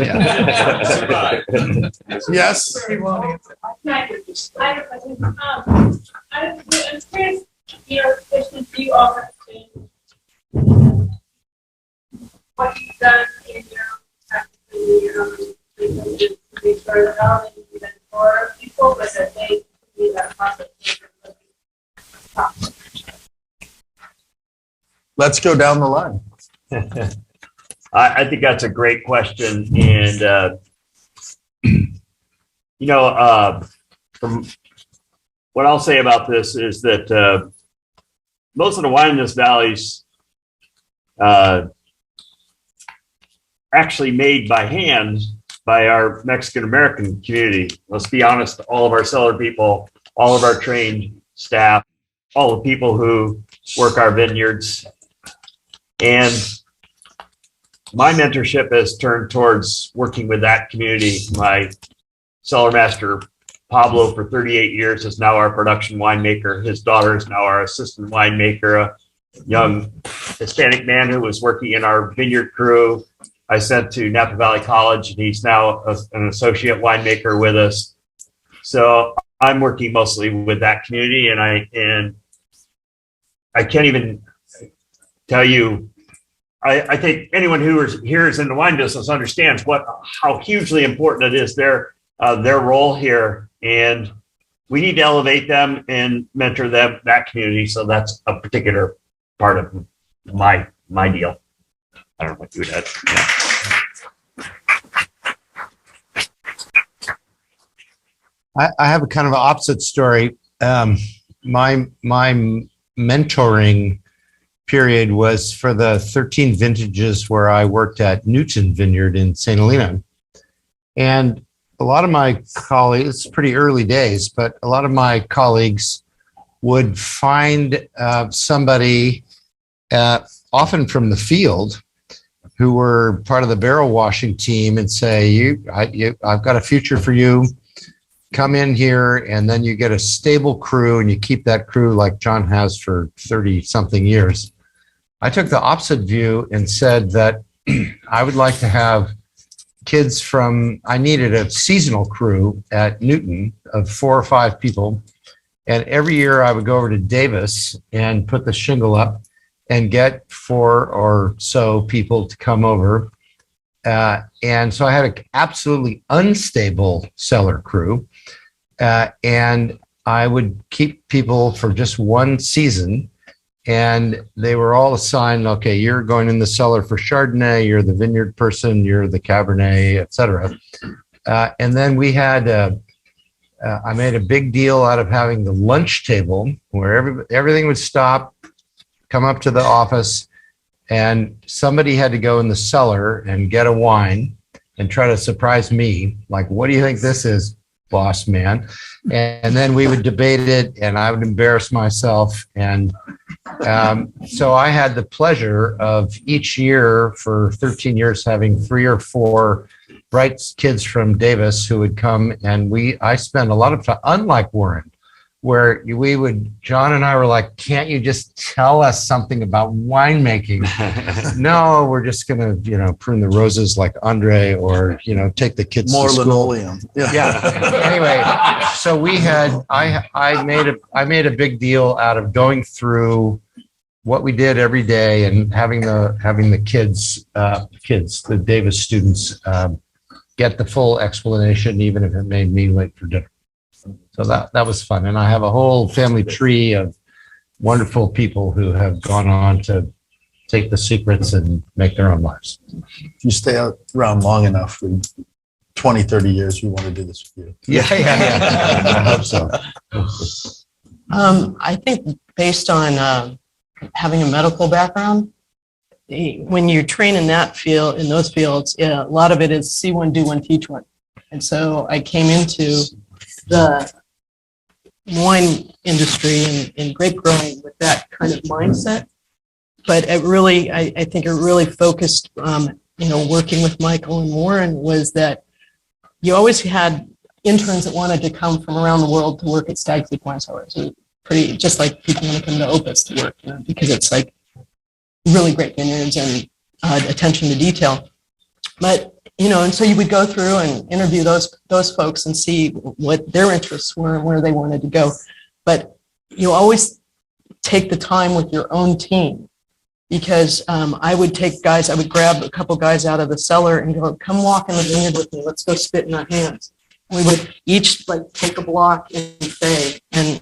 Speaker 2: Yes.
Speaker 1: He won't answer.
Speaker 10: I have a question. I'm curious, questions do you offer what you've done in your to be sure that not only you do that for people, but that they do that process.
Speaker 2: Let's go down the line.
Speaker 4: I think that's a great question. And, from what I'll say about this is that most of the wine in this valley's actually made by hand by our Mexican-American community. Let's be honest, all of our cellar people, all of our trained staff, all the people who work our vineyards. And my mentorship has turned towards working with that community. My cellar master, Pablo, for 38 years is now our production winemaker. His daughter is now our assistant winemaker, a young Hispanic man who was working in our vineyard crew. I sent to Napa Valley College, and he's now an associate winemaker with us. So I'm working mostly with that community, and I can't even tell you. I think anyone who is here is in the wine business understands how hugely important it is their role here, and we need to elevate them and mentor them, that community. So that's a particular part of my deal. I don't know what you would add. Yeah.
Speaker 6: I have a kind of opposite story. my mentoring period was for the 13 vintages where I worked at Newton Vineyard in St. Helena. And a lot of my colleagues, it's pretty early days, but a lot of my colleagues would find somebody, often from the field, who were part of the barrel washing team and say, I've got a future for you. Come in here, and then you get a stable crew, and you keep that crew like John has for 30 something years. I took the opposite view and said that I would like to have kids I needed a seasonal crew at Newton of 4 or 5 people. And every year I would go over to Davis and put the shingle up and get 4 or so people to come over. And so I had an absolutely unstable cellar crew. And I would keep people for just one season. And they were all assigned, okay, you're going in the cellar for Chardonnay, you're the vineyard person, you're the Cabernet, et cetera. And then we had, I made a big deal out of having the lunch table where everything would stop, come up to the office, and somebody had to go in the cellar and get a wine and try to surprise me. Like, what do you think this is, boss man? And then we would debate it, and I would embarrass myself. And so I had the pleasure of each year for 13 years having 3 or 4 bright kids from Davis who would come, and I spent a lot of time, unlike Warren, where John and I were like, can't you just tell us something about winemaking? No, we're just going to, prune the roses like Andre, or, take the kids
Speaker 2: More
Speaker 6: to school.
Speaker 2: linoleum.
Speaker 6: Yeah. Anyway, so I made a big deal out of going through what we did every day and having the kids, the Davis students, get the full explanation, even if it made me late for dinner. So that was fun. And I have a whole family tree of wonderful people who have gone on to take the secrets and make their own lives.
Speaker 2: If you stay around long enough, for 20, 30 years, we want to do this with you.
Speaker 6: Yeah. I hope so.
Speaker 7: I think based on having a medical background, when you train in those fields, a lot of it is see one, do one, teach one. And so I came into the wine industry and grape growing with that kind of mindset. But it really, I think it really focused, working with Michael and Warren, was that you always had interns that wanted to come from around the world to work at Stag Wine Cellars. Pretty, just like people want to come to Opus to work, because it's like really great vineyards and attention to detail. But and so you would go through and interview those folks and see what their interests were and where they wanted to go. But you always take the time with your own team, because I would grab a couple guys out of the cellar and go, come walk in the vineyard with me. Let's go spit in our hands. We would each take a block and say, and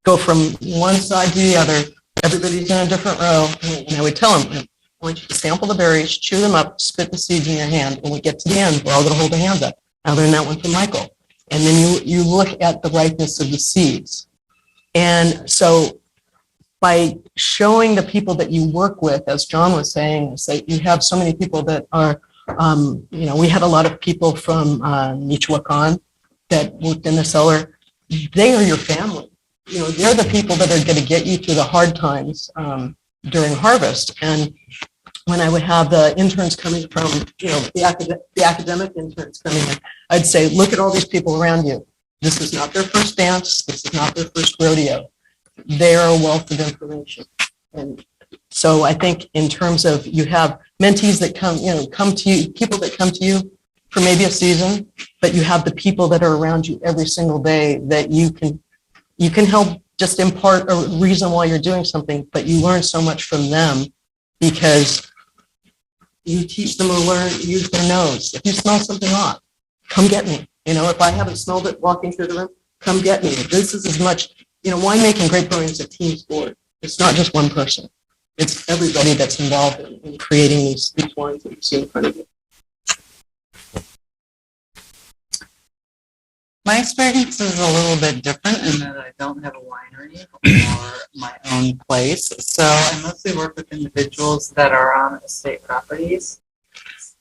Speaker 7: go from one side to the other. Everybody's in a different row. And I would tell them, I want you to sample the berries, chew them up, spit the seeds in your hand. When we get to the end, we're all going to hold a hand up. I learned that one from Michael. And then you look at the ripeness of the seeds. And so by showing the people that you work with, as John was saying, is that you have so many people that are, we had a lot of people from Michoacan that worked in the cellar. They are your family. They're the people that are going to get you through the hard times during harvest. And when I would have the interns coming from, the academic interns coming in, I'd say, look at all these people around you. This is not their first dance. This is not their first rodeo. They are a wealth of information. And so I think in terms of, you have mentees that come to you, people that come to you for maybe a season, but you have the people that are around you every single day that you can help just impart a reason why you're doing something, but you learn so much from them because you teach them to use their nose. If you smell something off, come get me. If I haven't smelled it walking through the room, come get me. This is as much, winemaking, grape growing is a team sport. It's not just one person. It's everybody that's involved in creating these wines that you see in front of you.
Speaker 8: My experience is a little bit different in that I don't have a winery or my own place. So I mostly work with individuals that are on estate properties.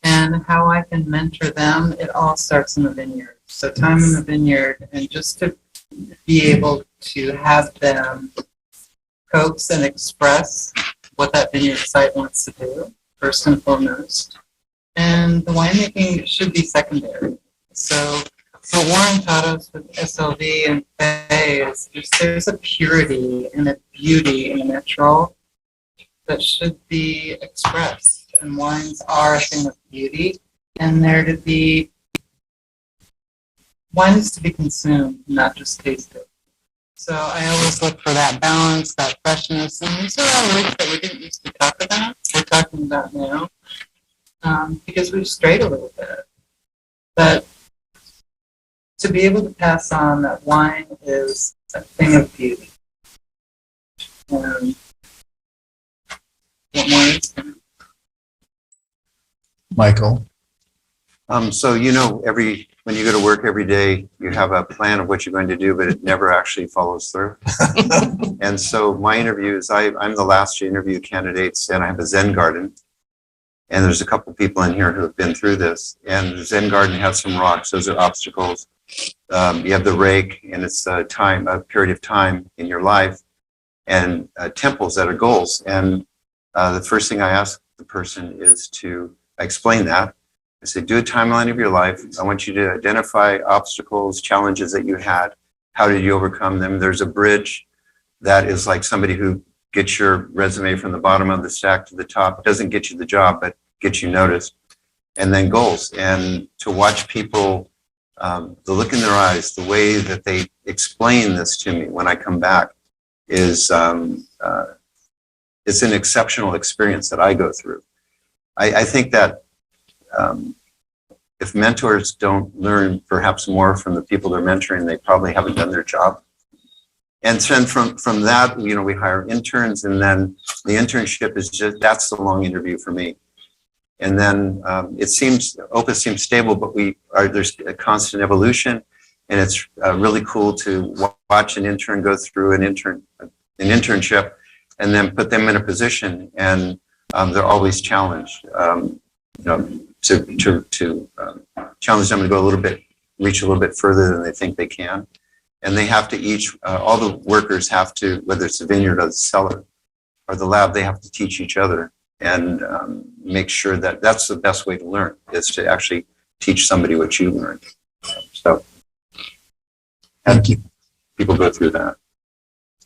Speaker 8: And how I can mentor them, it all starts in the vineyard. So time in the vineyard, and just to be able to have them coax and express what that vineyard site wants to do, first and foremost. And the winemaking should be secondary. So what Warren taught us with SLV and Bay is there's a purity and a beauty in a natural that should be expressed. And wines are a thing of beauty, and they're to be, wine is to be consumed, not just tasted. So I always look for that balance, that freshness, and these are all words that we didn't used to talk about. We're talking about now, because we've strayed a little bit. But to be able to pass on that wine is a thing of beauty. What more is there?
Speaker 2: Michael?
Speaker 9: So, when you go to work every day, you have a plan of what you're going to do, but it never actually follows through. And so my interviews, I'm the last to interview candidates, and I have a Zen garden. And there's a couple people in here who have been through this. And the Zen garden has some rocks. Those are obstacles. You have the rake, and it's a period of time in your life, and temples that are goals. And the first thing I ask the person is to explain that. I say, do a timeline of your life. I want you to identify obstacles, challenges that you had. How did you overcome them? There's a bridge that is like somebody who gets your resume from the bottom of the stack to the top. It doesn't get you the job, but gets you noticed. And then goals. And to watch people, the look in their eyes, the way that they explain this to me when I come back is, it's an exceptional experience that I go through. I think that if mentors don't learn perhaps more from the people they're mentoring, they probably haven't done their job. And then from that, we hire interns, and then the internship is that's the long interview for me. And then Opus seems stable, but there's a constant evolution, and it's really cool to watch an intern go through an internship, and then put them in a position, and they're always challenged. To challenge them to go reach a little bit further than they think they can. And they have to all the workers have to, whether it's the vineyard or the cellar or the lab, they have to teach each other and make sure that that's the best way to learn, is to actually teach somebody what you learned. So,
Speaker 2: Thank you.
Speaker 9: People go through that.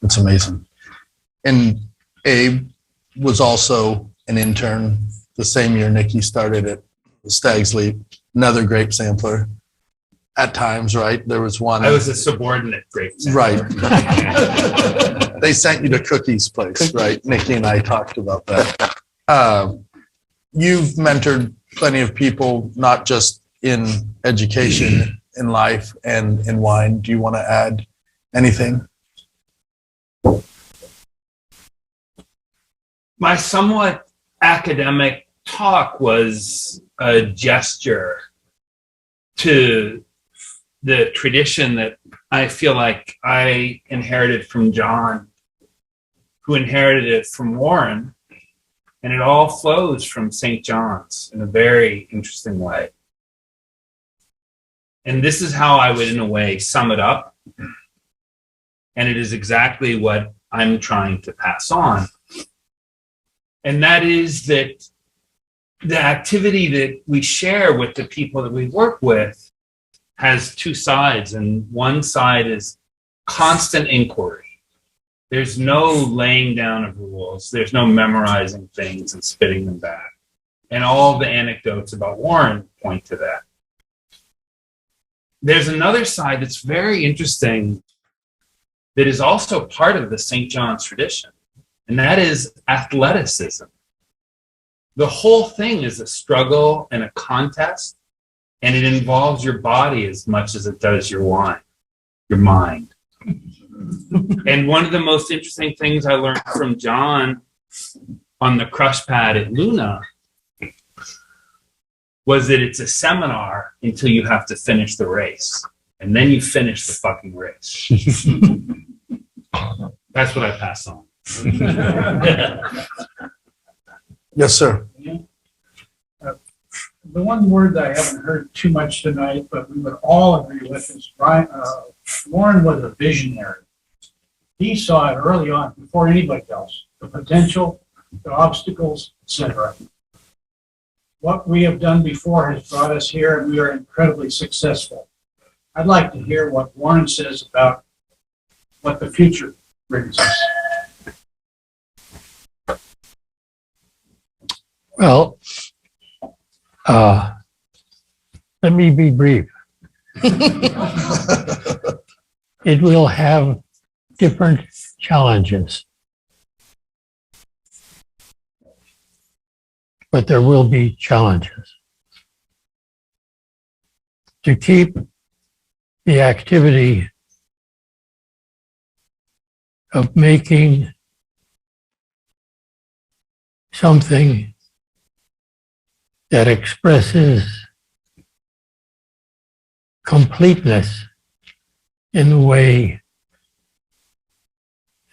Speaker 2: It's amazing. And Abe was also an intern the same year Nicki started at Stag's Leap, another grape sampler. At times, right? There was one.
Speaker 3: I was a subordinate grape sampler.
Speaker 2: Right. They sent you to Cookie's place, right? Nicki and I talked about that. You've mentored plenty of people, not just in education, in life, and in wine. Do you want to add anything?
Speaker 3: My somewhat academic talk was a gesture to the tradition that I feel like I inherited from John, who inherited it from Warren, and it all flows from St. John's in a very interesting way. And this is how I would, in a way, sum it up. And it is exactly what I'm trying to pass on. And that is that the activity that we share with the people that we work with has two sides. And one side is constant inquiry. There's no laying down of rules. There's no memorizing things and spitting them back. And all the anecdotes about Warren point to that. There's another side that's very interesting that is also part of the St. John's tradition, and that is athleticism. The whole thing is a struggle and a contest, and it involves your body as much as it does your wine, your mind. And one of the most interesting things I learned from John on the crush pad at Luna was that it's a seminar until you have to finish the race. and then you finish the fucking race. That's what I pass on.
Speaker 2: Yes, sir.
Speaker 11: The one word that I haven't heard too much tonight, but we would all agree with is Warren was a visionary. He saw it early on before anybody else, the potential, the obstacles, etc. What we have done before has brought us here, and we are incredibly successful. I'd like to hear what Warren says about what the future brings us.
Speaker 5: Well, let me be brief. It will have different challenges, but there will be challenges. To keep the activity of making something that expresses completeness in the way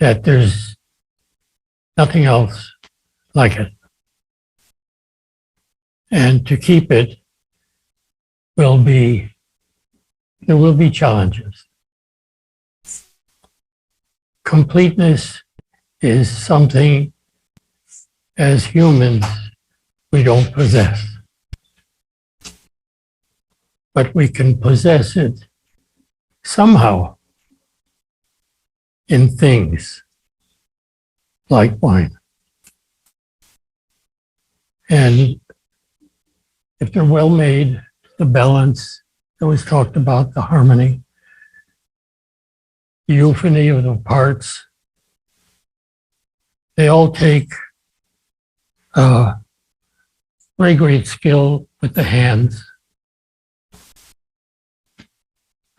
Speaker 5: that there's nothing else like it. And to keep it there will be challenges. Completeness is something as humans we don't possess. But we can possess it somehow in things like wine. And if they're well made, the balance that was talked about, the harmony, the euphony of the parts, they all take very great skill with the hands,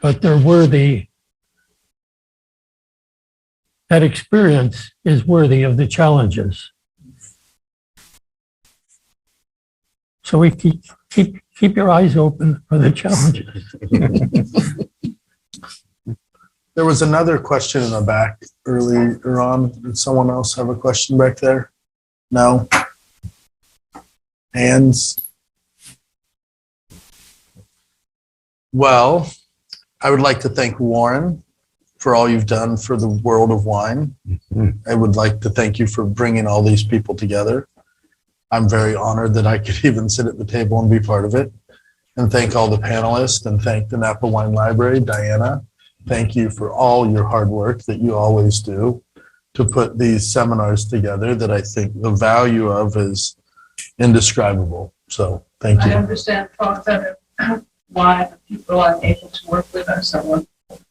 Speaker 5: but they're worthy. That experience is worthy of the challenges. So we keep your eyes open for the challenges.
Speaker 2: There was another question in the back earlier on. Did someone else have a question back there? No? Hands? Well, I would like to thank Warren for all you've done for the world of wine. I would like to thank you for bringing all these people together. I'm very honored that I could even sit at the table and be part of it. And thank all the panelists and thank the Napa Wine Library, Diana. Thank you for all your hard work that you always do to put these seminars together that I think the value of is indescribable. So thank
Speaker 1: I
Speaker 2: you.
Speaker 1: understand far better why the people I'm able to work with are so wonderful.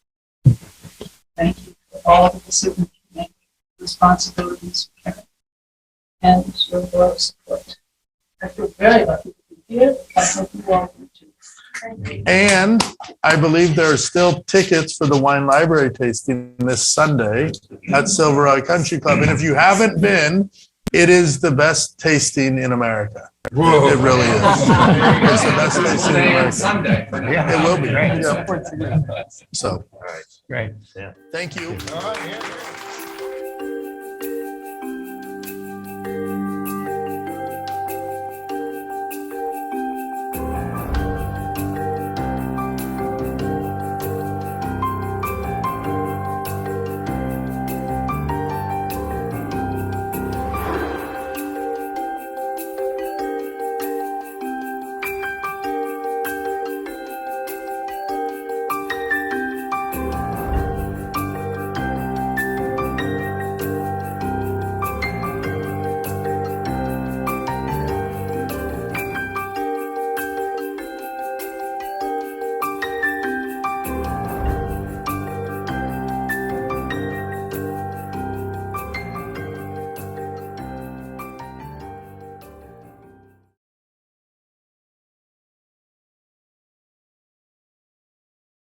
Speaker 1: Thank you for all the decisions you make, responsibilities you carry, and your loyal support. I feel very lucky to be here. I hope you all do too. Thank you.
Speaker 2: And I believe there are still tickets for the wine library tasting this Sunday at Silverado Country Club. And if you haven't been, it is the best tasting in America.
Speaker 3: Whoa.
Speaker 2: It really is. It's the best tasting in America.
Speaker 3: Sunday.
Speaker 2: It will be. Yeah. So,
Speaker 4: Great.
Speaker 2: thank you.
Speaker 9: All right, yeah.